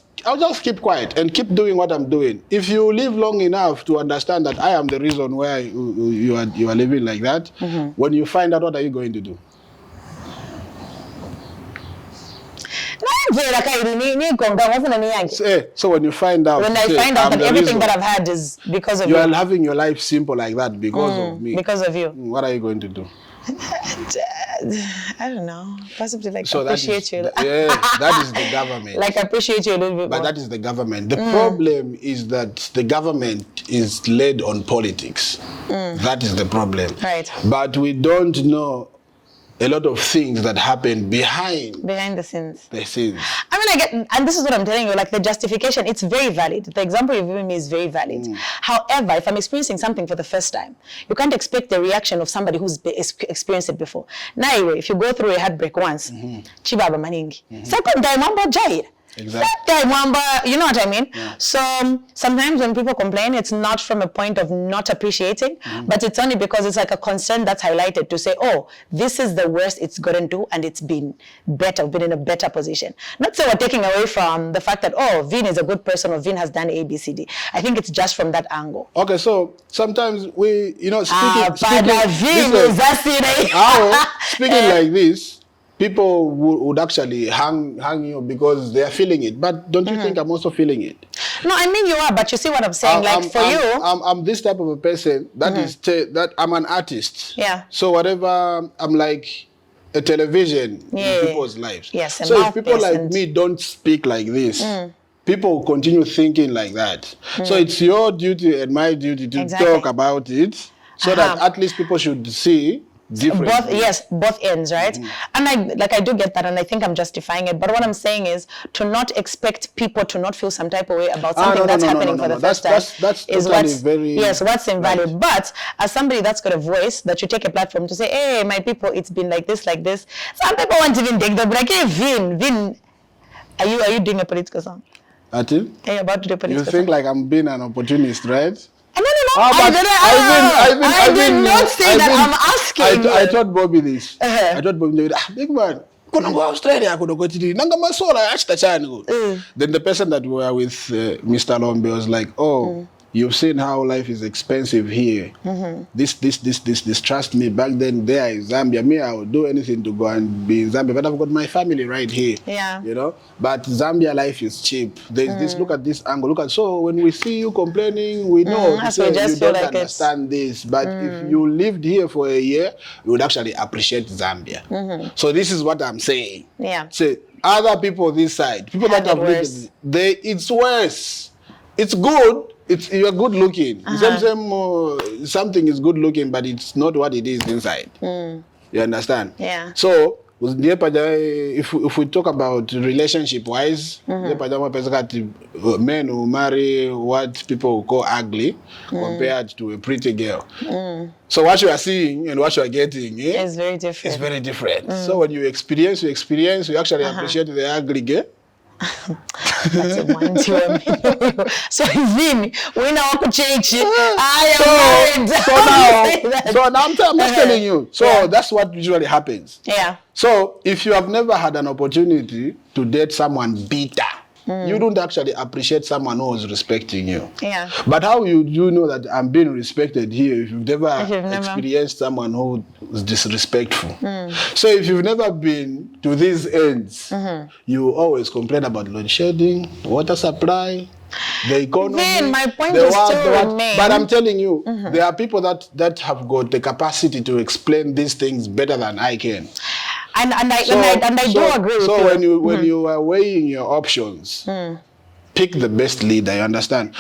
keep quiet and keep doing what I'm doing. If you live long enough to understand that I am the reason why you are living like that, when you find out, what are you going to do? So when you find out, I find out that everything that I've had is because of you. You are having your life simple like that because of me. Because of you. What are you going to do? I don't know. Possibly appreciate you. That is the government. Appreciate you a little bit more. But that is the government. The problem is that the government is led on politics. That is the problem. Right. But we don't know a lot of things that happen behind the scenes. I mean, I get, and this is what I'm telling you, the justification, it's very valid. The example you've given me is very valid. However, if I'm experiencing something for the first time, you can't expect the reaction of somebody who's experienced it before. Now, if you go through a heartbreak once, chibaba maningi. Second time, mambo jair. Exactly. You know what I mean? Yeah. So sometimes when people complain, it's not from a point of not appreciating, but it's only because it's like a concern that's highlighted to say, oh, this is the worst it's gotten to, and it's been better, been in a better position. Not so we're taking away from the fact that, oh, Vin is a good person or Vin has done A, B, C, D. I think it's just from that angle. Okay, so sometimes we, speaking like this, people would actually hang you because they are feeling it. But don't you think I'm also feeling it? No, I mean you are, but you see what I'm saying. I'm this type of a person that is that I'm an artist. Yeah. So whatever I'm like, a television in people's lives. Yes, so if people like me don't speak like this, people will continue thinking like that. So it's your duty and my duty to talk about it, so that at least people should see different. Both ends, right? And I do get that, and I think I'm justifying it. But what I'm saying is to not expect people to not feel some type of way about something that's happening for the first time. That's totally what's invalid. Right. But as somebody that's got a voice, that you take a platform to say, hey, my people, it's been like this, like this. Some people want to even take the break. Hey, Vin, are you doing a political song? Atil? Hey, about to do a political song. You think like I'm being an opportunist, right? No. I did not say that. I'm asking. I told Bobby this. I told Bobby, big man, couldn't go Australia, couldn't go to the Then the person that were with Mr. Lombe was like, oh, you've seen how life is expensive here. This. Trust me, back then there in Zambia, me, I would do anything to go and be in Zambia, but I've got my family right here. Yeah. You know? But Zambia life is cheap. There's this, look at this angle. Look at, so when we see you complaining, we know you don't understand this. But if you lived here for a year, you would actually appreciate Zambia. So this is what I'm saying. Yeah. So other people this side, people that have lived, it's worse. It's good. You're good looking. Something is good looking, but it's not what it is inside. You understand? Yeah. So if we talk about relationship wise, men who marry what people call ugly compared to a pretty girl. So what you are seeing and what you are getting is very different. It's very different. So when you experience, you actually appreciate the ugly girl. That's a one to a So Vin, we now want to change it. So now I'm just telling you. So that's what usually happens. Yeah. So if you have never had an opportunity to date someone bitter, you don't actually appreciate someone who is respecting you. Yeah. But how you know that I'm being respected here if you've never experienced someone who is disrespectful? So if you've never been to these ends, you always complain about load shedding, water supply, the economy. Then my point is still remain. But I'm telling you, there are people that have got the capacity to explain these things better than I can. And I do agree with you. So when you are weighing your options, pick the best leader, you understand?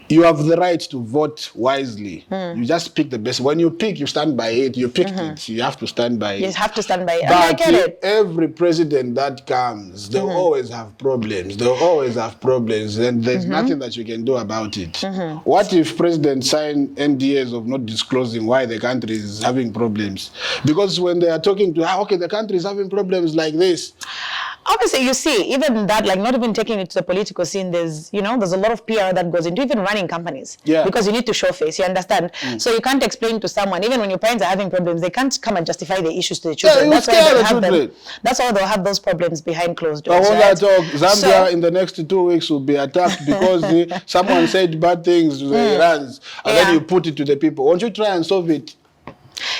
You have the right to vote wisely. You just pick the best. When you pick, you stand by it. You picked it. You have to stand by it. You have to stand by it. But I get it. Every president that comes, they always have problems. They always have problems. And there's nothing that you can do about it. What if presidents sign NDAs of not disclosing why the country is having problems? Because when they are talking to, the country is having problems like this. Obviously, you see, even that, like not even taking it to the political scene, there's a lot of PR that goes into even running companies. Yeah. Because you need to show face, you understand? So you can't explain to someone, even when your parents are having problems, they can't come and justify the issues to the children. That's why they'll have those problems behind closed doors. Zambia in the next 2 weeks will be attacked because someone said bad things to the Iranians, and then you put it to the people. Won't you try and solve it?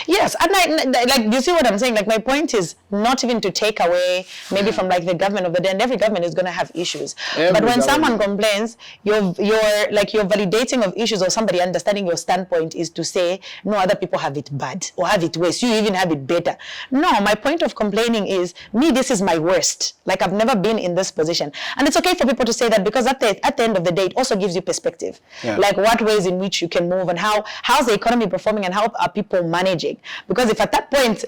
Yes, and like you see what I'm saying. Like my point is not even to take away maybe from like the government of the day. And every government is going to have issues. But when someone complains, you're validating of issues or somebody understanding your standpoint is to say no, other people have it bad or have it worse. You even have it better. No, my point of complaining is me. This is my worst. Like I've never been in this position, and it's okay for people to say that because at the end of the day, it also gives you perspective. Yeah. Like what ways in which you can move and how's the economy performing and how are people managing. Because if at that point,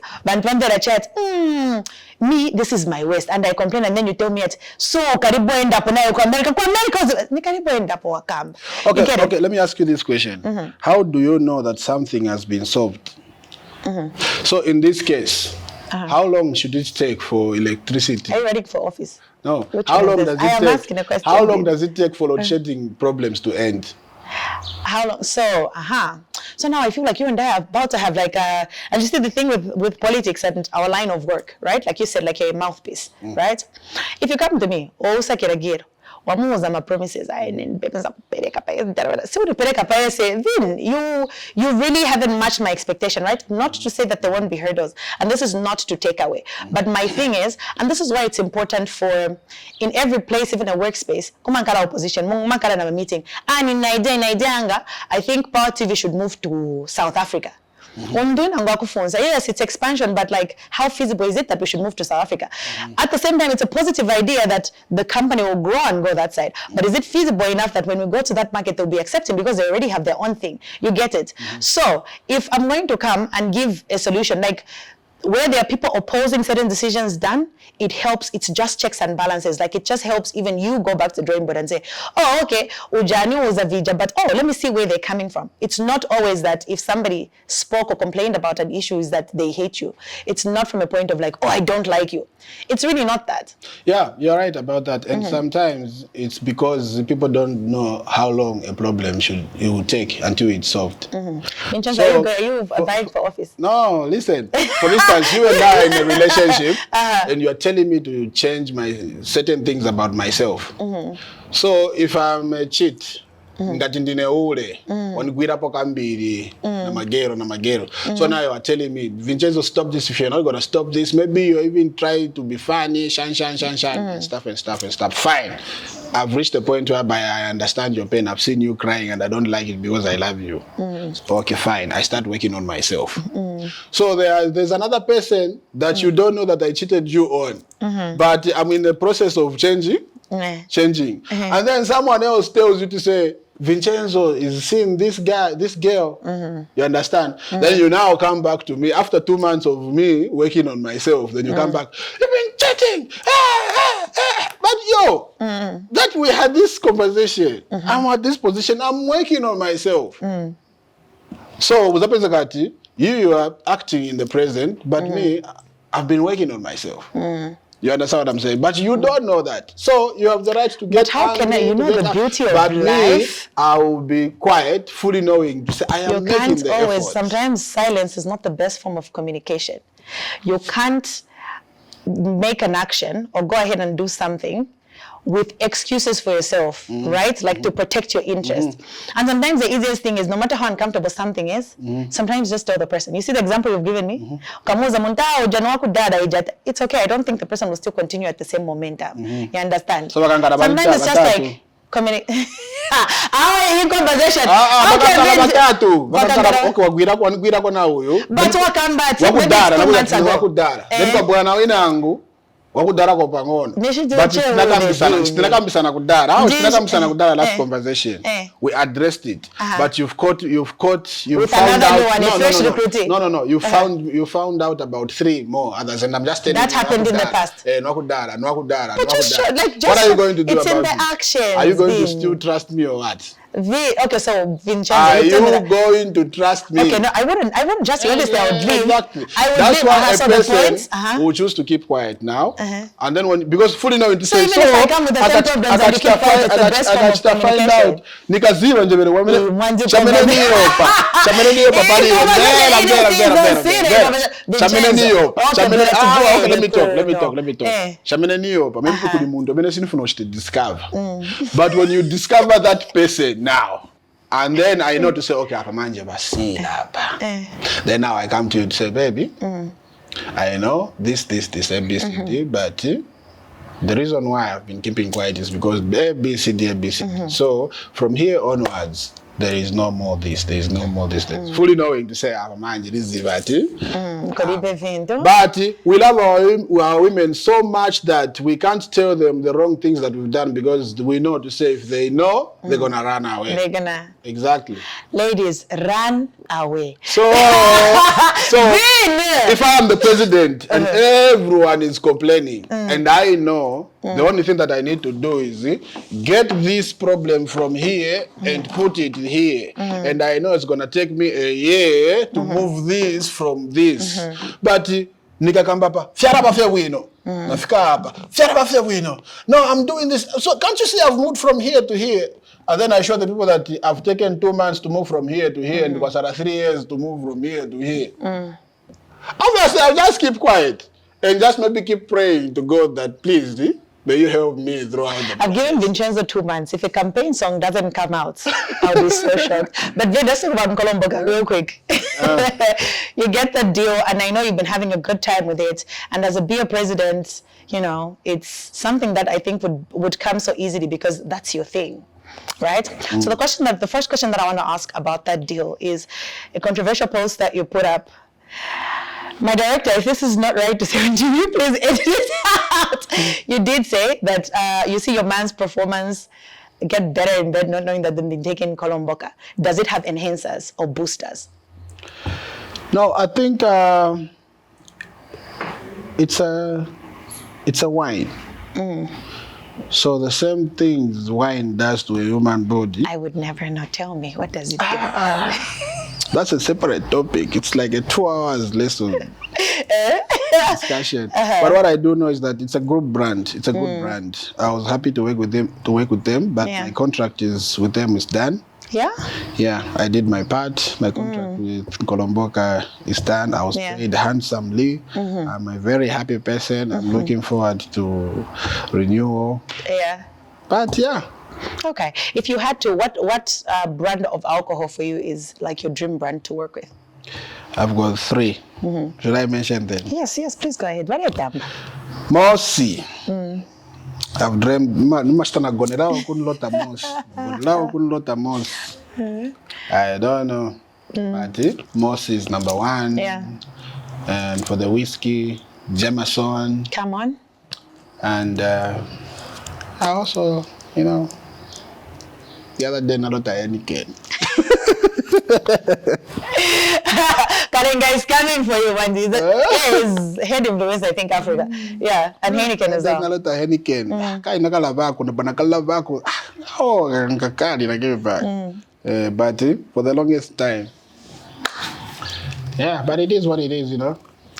me, this is my worst, and I complain, and then you tell me so karibu end up na America, karibu end up wakamba. Okay, let me ask you this question. How do you know that something has been solved? So in this case, how long should it take for electricity? Are you ready for office? No. How long does it take for load shedding problems to end? How long? So now I feel like you and I are about to have like and you see the thing with politics and our line of work, right? Like you said, like a mouthpiece, right? If you come to me, wamuza ma promises then you really haven't matched my expectation, right? Not to say that there won't be hurdles, and this is not to take away, but my thing is, and this is why it's important for in every place, even a workspace, kumankara opposition mumankara na meeting and in Nigeria I think Power TV should move to South Africa. Yes, it's expansion, but like, how feasible is it that we should move to South Africa? At the same time, it's a positive idea that the company will grow and go that side. But is it feasible enough that when we go to that market, they'll be accepting because they already have their own thing? You get it? So if I'm going to come and give a solution, like, where there are people opposing certain decisions done, it helps. It's just checks and balances. Like, it just helps even you go back to the drawing board and say, oh, okay, Ujani was a Vija, but oh, let me see where they're coming from. It's not always that if somebody spoke or complained about an issue is that they hate you. It's not from a point of like, oh, I don't like you. It's really not that. Yeah, you're right about that. And sometimes it's because people don't know how long a problem it will take until it's solved. In terms of you applied for office? No, listen. For instance, you and I in a relationship, and you are telling me to change certain things about myself. So if I'm a cheat, ngati ndine ule wanigwirapo kambiri na magero. So now you are telling me, Vinchenzo, stop this. If you're not gonna stop this, maybe you even try to be funny, shan, and stuff. Fine. I've reached a point whereby I understand your pain. I've seen you crying and I don't like it because I love you. Okay, fine. I start working on myself. So there's another person that you don't know that I cheated you on, but I'm in the process of changing. And then someone else tells you to say, Vinchenzo is seeing this girl. You understand? Then you now come back to me after 2 months of me working on myself. Then you come back, you've been cheating. But yo, that we had this conversation. I'm at this position. I'm working on myself. So with the you are acting in the present, but me, I've been working on myself. You understand what I'm saying? But you don't know that. So you have the right to get how can I, the beauty of but life? Me, I will be quiet, fully knowing to say I am making the effort. Sometimes silence is not the best form of communication. You can't make an action or go ahead and do something with excuses for yourself, right? Like to protect your interest. And sometimes the easiest thing is, no matter how uncomfortable something is, sometimes just tell the person. You see the example you've given me? It's okay. I don't think the person will still continue at the same momentum. You understand? So sometimes it's just like, communicate. Conversation. Wakudara kwa pangono. But tinakambisana kudara last conversation. We addressed it. But you found out. No. You found out about 3 more others, and I'm just telling you. That happened in the past. But just what are you going to do about it? It's in the actions. Are you going to still trust me or what? Okay, so Vinchenzo, are you going to trust me? Okay, no, I wouldn't just honestly, I would leave. Exactly. That's why a person will choose to keep quiet now, and then because fully knowing to say so. Even if I come with the same problems and you keep quiet, it's the best form of communication. Nikazira njebele wamele. But when you discover that person now, and then I know to say, okay, then now I come to you to say, baby, I know this, ABCD, but the reason why I've been keeping quiet is because ABCD. So from here onwards, there is no more this, there is no more this. Fully knowing to say, but we love our women so much that we can't tell them the wrong things that we've done, because we know to say if they know, they're gonna run away. They're gonna. Exactly. Ladies, run away. So if I'm the president and everyone is complaining, and I know the only thing that I need to do is get this problem from here and put it here, and I know it's gonna take me a year to move this from this, but nikakambapa fiaraba fe wino nafika hapa fiaraba fe wino. No, I'm doing this. So can't you see I've moved from here to here? And then I show the people that I've taken 2 months to move from here to here, and it was 3 years to move from here to here. Obviously, I'll just keep quiet and just maybe keep praying to God that please, may you help me throughout the process. I've given Vinchenzo 2 months. If a campaign song doesn't come out, I'll be so shocked. But let's talk about Nkolomboka real quick. You get the deal, and I know you've been having a good time with it. And as a beer president, you know, it's something that I think would come so easily because that's your thing. right? So the first question that I want to ask about that deal is a controversial post that you put up. My director, if this is not right to say on TV, please edit it out. You did say that you see your man's performance get better in bed, not knowing that they've been taking Kolomboka. Does it have enhancers or boosters? No, I think it's a wine. So the same things wine does to a human body. I would never know. Tell me, what does it do? That's a separate topic. It's like a 2 hours lesson discussion. But what I do know is that it's a group brand. It's a good brand. I was happy to work with them, but my contract with them is done. Yeah? Yeah, I did my part. My contract with Kolomboka is done. I was paid handsomely. I'm a very happy person. I'm looking forward to renewal. Yeah. But yeah. Okay. If you had to, what brand of alcohol for you is like your dream brand to work with? I've got 3. Should I mention them? Yes, please go ahead. What are them? Mosi. I've dreamed mastana gonera kunlota mos. Gonera kunlota mos. I don't know. But Moss is number 1. Yeah. And for the whiskey, Jameson. Come on. And I also, the other day Nalota Heineken. Karenga is coming for you one day. Is head influence, I think, Africa. Yeah, and Heineken as well. Nalota Heineken. Kai nakalabako na banakalabako. Oh, ngakali na give back. But for the longest time. Yeah, but it is what it is,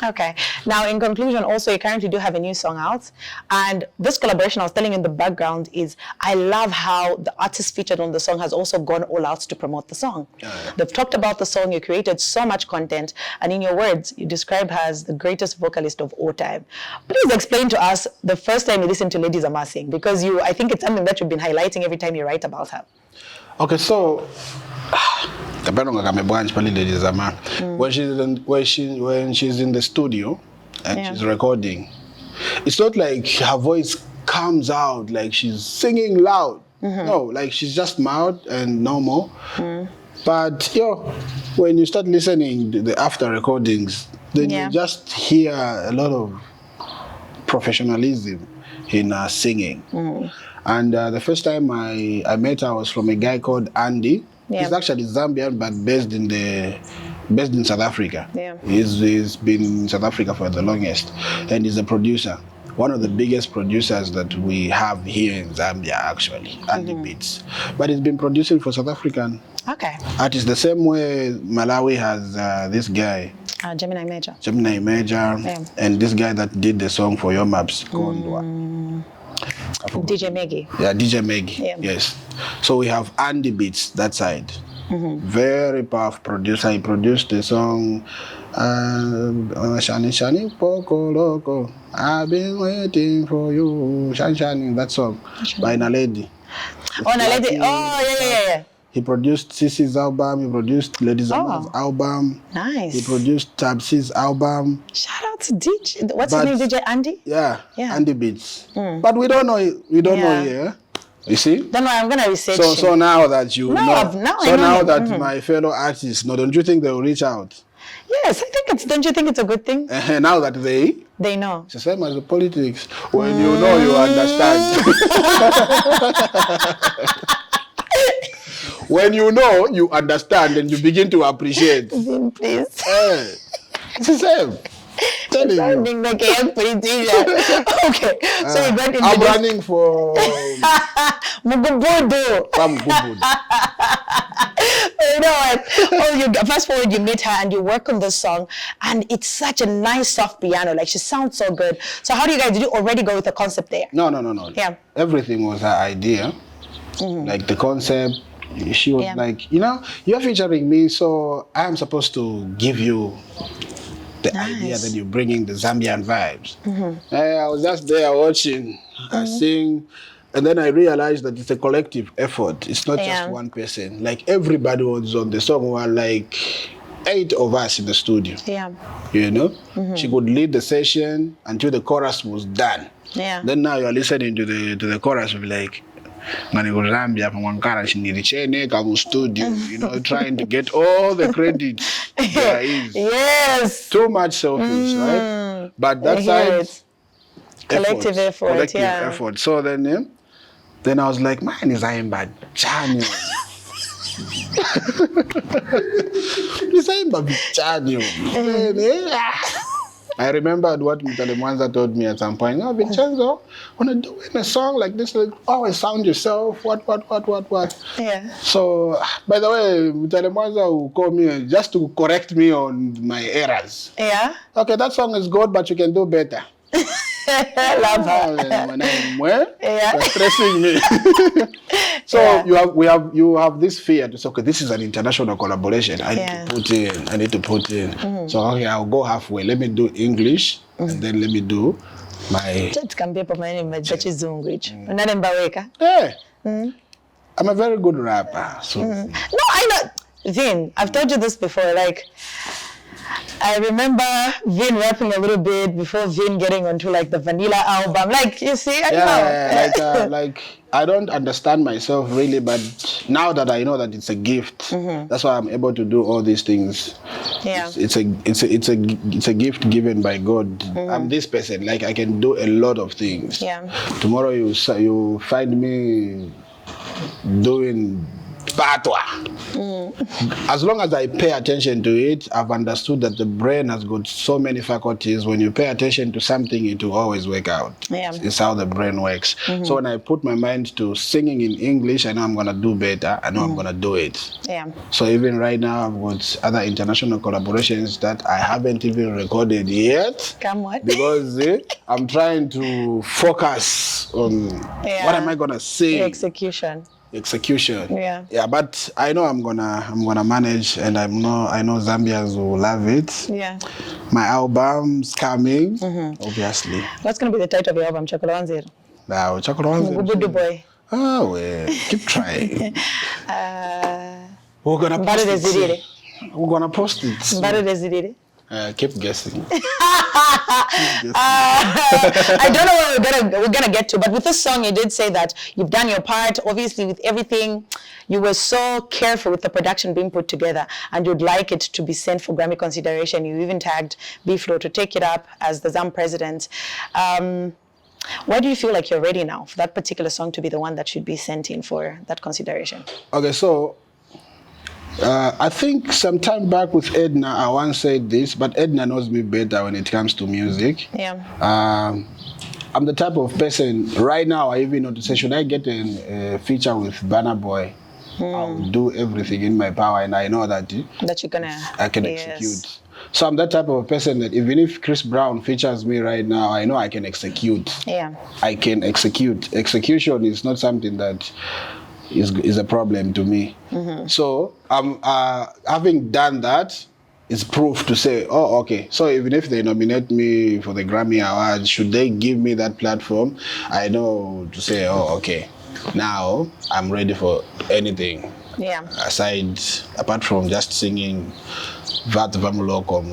Okay. Now, in conclusion, also, you currently do have a new song out. And this collaboration, I was telling you in the background, is I love how the artist featured on the song has also gone all out to promote the song. They've talked about the song. You created so much content. And in your words, you describe her as the greatest vocalist of all time. Please explain to us the first time you listened to Lady Zama sing, because I think it's something that you've been highlighting every time you write about her. Okay, so when she's in the studio and she's recording, it's not like her voice comes out like she's singing loud. No, like she's just mild and normal. But when you start listening to the after recordings, then you just hear a lot of professionalism in her singing. And the first time I met her was from a guy called Andy. He's actually Zambian, but based in South Africa. He's been in South Africa for the longest, and he's a producer. One of the biggest producers that we have here in Zambia, actually, Andy Beats. But he's been producing for South African artists the same way Malawi has this guy. Gemini Major. And this guy that did the song for Your Maps, Kondwa. DJ Maggie. Yeah, DJ Maggie. Yes. So we have Andy Beats that side. Very powerful producer. He produced the song Shani Shani Poco Loco. I've been waiting for you. Shani Shani, that song by Naledi. Naledi. Oh, yeah. He produced Sisi's album. He produced Lady Zama's album. Nice. He produced Tabsi's album. Shout out to DJ. What's his name? DJ Andy? Yeah. Andy Beats. But we don't know it. We don't know here. You see? Don't know. I'm gonna research. So now that you know. Now that my fellow artists know, don't you think they will reach out? Yes, I think it's. Don't you think it's a good thing? Now that they know. It's the same as the politics. When you know, you understand. When you know, you understand, and you begin to appreciate. Please. It's the same. Sounding like a politician. Okay, so you got into I'm running for Mugubudu. You know what? Fast forward, you meet her and you work on the song, and it's such a nice soft piano. Like, she sounds so good. So how did you already go with the concept there? No. Yeah. Everything was her idea. Like the concept. She was like, you're featuring me, so I'm supposed to give you the idea that you're bringing the Zambian vibes. I was just there watching her sing, and then I realized that it's a collective effort. It's not just one person. Like, everybody was on the song. We were like 8 of us in the studio. She could lead the session until the chorus was done. Then now you're listening to the chorus, of like, ngani ku Zambia pamwankara chinirichene kamu studio, you know, trying to get all the credit there is. Yes. Too much selfish, right? But that side, collective effort. So then I was like, man, is Zaimba Chanyo. I remembered what Mtalemwanza told me at some point. Oh, Vinchenzo, when you're doing a song like this, like, always sound yourself. What? Yeah. So, by the way, Mtalemwanza will call me just to correct me on my errors. Yeah. Okay, that song is good, but you can do better. Love her. When I'm you're stressing me. So you have this fear to say, okay, this is an international collaboration. I need to put in. So okay, I'll go halfway. Let me do English and then let me do my. I'm a very good rapper. So. No, I know. Vin, I've told you this before. Like, I remember Vin rapping a little bit before Vin getting onto like the Vanilla album. Like, you see, I know. Like I don't understand myself really, but now that I know that it's a gift, that's why I'm able to do all these things. Yeah, it's a gift given by God. I'm this person. Like I can do a lot of things. Yeah. Tomorrow you find me doing patwa. As long as I pay attention to it, I've understood that the brain has got so many faculties. When you pay attention to something, it will always work out. Yeah. It's how the brain works. So when I put my mind to singing in English, I know I'm gonna do better. I know I'm gonna do it. Yeah. So even right now, I've got other international collaborations that I haven't even recorded yet. Come on. Because I'm trying to focus on what am I gonna say. Execution. Yeah, but I know I'm gonna manage, and I know Zambians will love it. Yeah, my album's coming, obviously. What's gonna be the title of your album? Chakulawanzero. No, Chakulawanzero. Good boy. Oh well, keep trying. We're gonna post it. Keep guessing. I don't know what we're gonna get to, but with this song, you did say that you've done your part. Obviously, with everything, you were so careful with the production being put together, and you'd like it to be sent for Grammy consideration. You even tagged B-Flow to take it up as the Zam president. Why do you feel like you're ready now for that particular song to be the one that should be sent in for that consideration? Okay, so. I think some time back with Edna, I once said this, but Edna knows me better when it comes to music. Yeah. I'm the type of person, right now, I even know to say, should I get a feature with Burna Boy? I'll do everything in my power, and I know that you're gonna. I can execute. So I'm that type of person that even if Chris Brown features me right now, I know I can execute. Yeah. I can execute. Execution is not something that is a problem to me. So having done that, it's proof to say, oh, okay. So even if they nominate me for the Grammy Awards, should they give me that platform? I know to say, oh, okay. Now I'm ready for anything. Yeah. Apart from just singing Vat Vam Loco.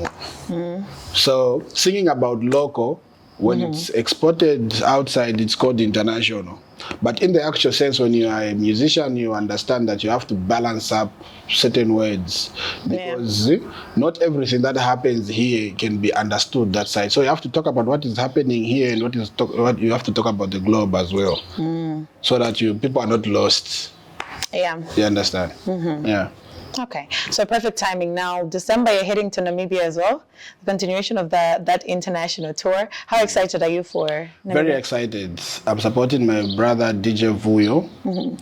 So singing about local, when it's exported outside, it's called international. But in the actual sense, when you are a musician, you understand that you have to balance up certain words, because not everything that happens here can be understood that side. So you have to talk about what is happening here, and what you have to talk about the globe as well, so that people are not lost. Yeah. You understand? Yeah. Okay, so perfect timing. Now, December, you're heading to Namibia as well. The continuation of that international tour. How excited are you for Namibia? Very excited. I'm supporting my brother DJ Vuyo.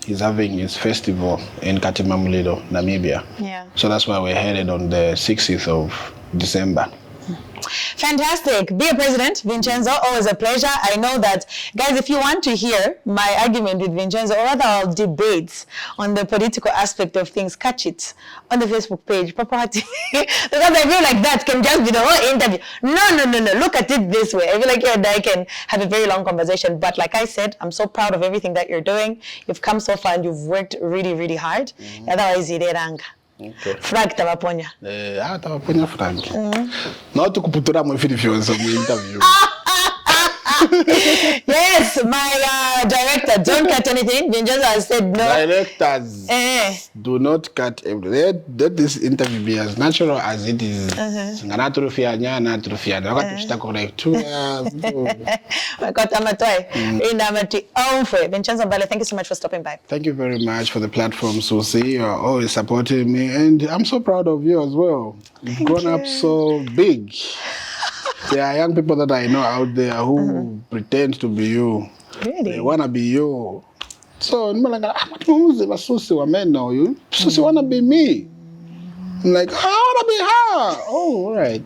He's having his festival in Katimamulido, Namibia. Yeah. So that's why we're headed on the 16th of December. Fantastic. Dear President Vinchenzo, always a pleasure. I know that, guys, if you want to hear my argument with Vinchenzo, or rather our debates on the political aspect of things, catch it on the Facebook page, Property. Because I feel like that can just be the whole interview. No. Look at it this way. I feel like you and I can have a very long conversation. But like I said, I'm so proud of everything that you're doing. You've come so far and you've worked really, really hard. Otherwise, Okay. Frank tawaponya. Tawaponya Frank. Not to kuputura mu interview. Yes, my director, don't cut anything. Vinchenzo has said no. Directors, do not cut everything. Let this interview be as natural as it is. Correct. Vinchenzo M'bale, thank you so much for stopping by. Thank you very much for the platform, Suecey. You are always supporting me, and I'm so proud of you as well. You've grown up so big. There are young people that I know out there who pretend to be you. Really? They want to be you. So, I'm like, Suecey want to be me. I'm like, I want to be her. Oh, all right.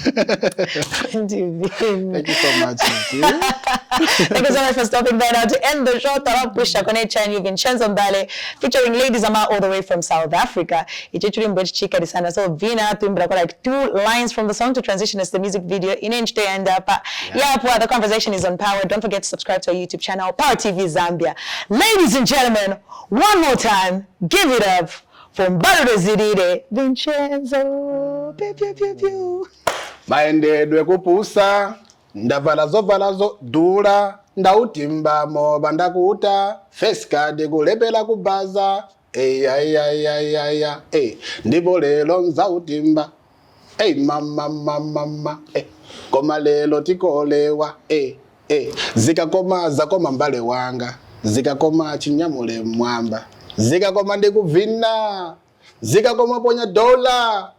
Thank you so much. Thank you so much for stopping by. Now to end the show, Tarapusha Konecha and Vinchenzo M'bale featuring Lady Zama all the way from South Africa. It's actually in Chika Disana. So Vina Tumbra like 2 lines from the song to transition as the music video in inch day and the conversation is on Power. Don't forget to subscribe to our YouTube channel, Power TV Zambia. Ladies and gentlemen, one more time, give it up for M'bale Zidide, Vinchenzo. Pew, pew, pew, pew. Maendedwe kupusa ndavalazo dula ndautimba moba ndakuta face card kulepela kubaza ndipo lelo nzautimba mama koma lelo tikolewa zikakoma zakoma M'bale wanga zikakoma chinyamule mwamba zikakoma ndikuvina zikakoma ponya dola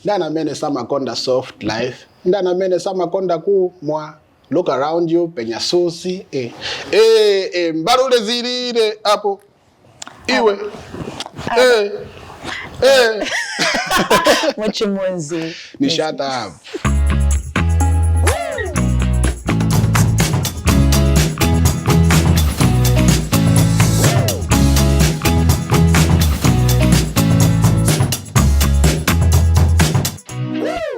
ndana mene samakonda soft life ndana mene samakonda ku mwa look around you penya Suecey M'bale zilile hapo iwe Mochi mwenzi ni shut up.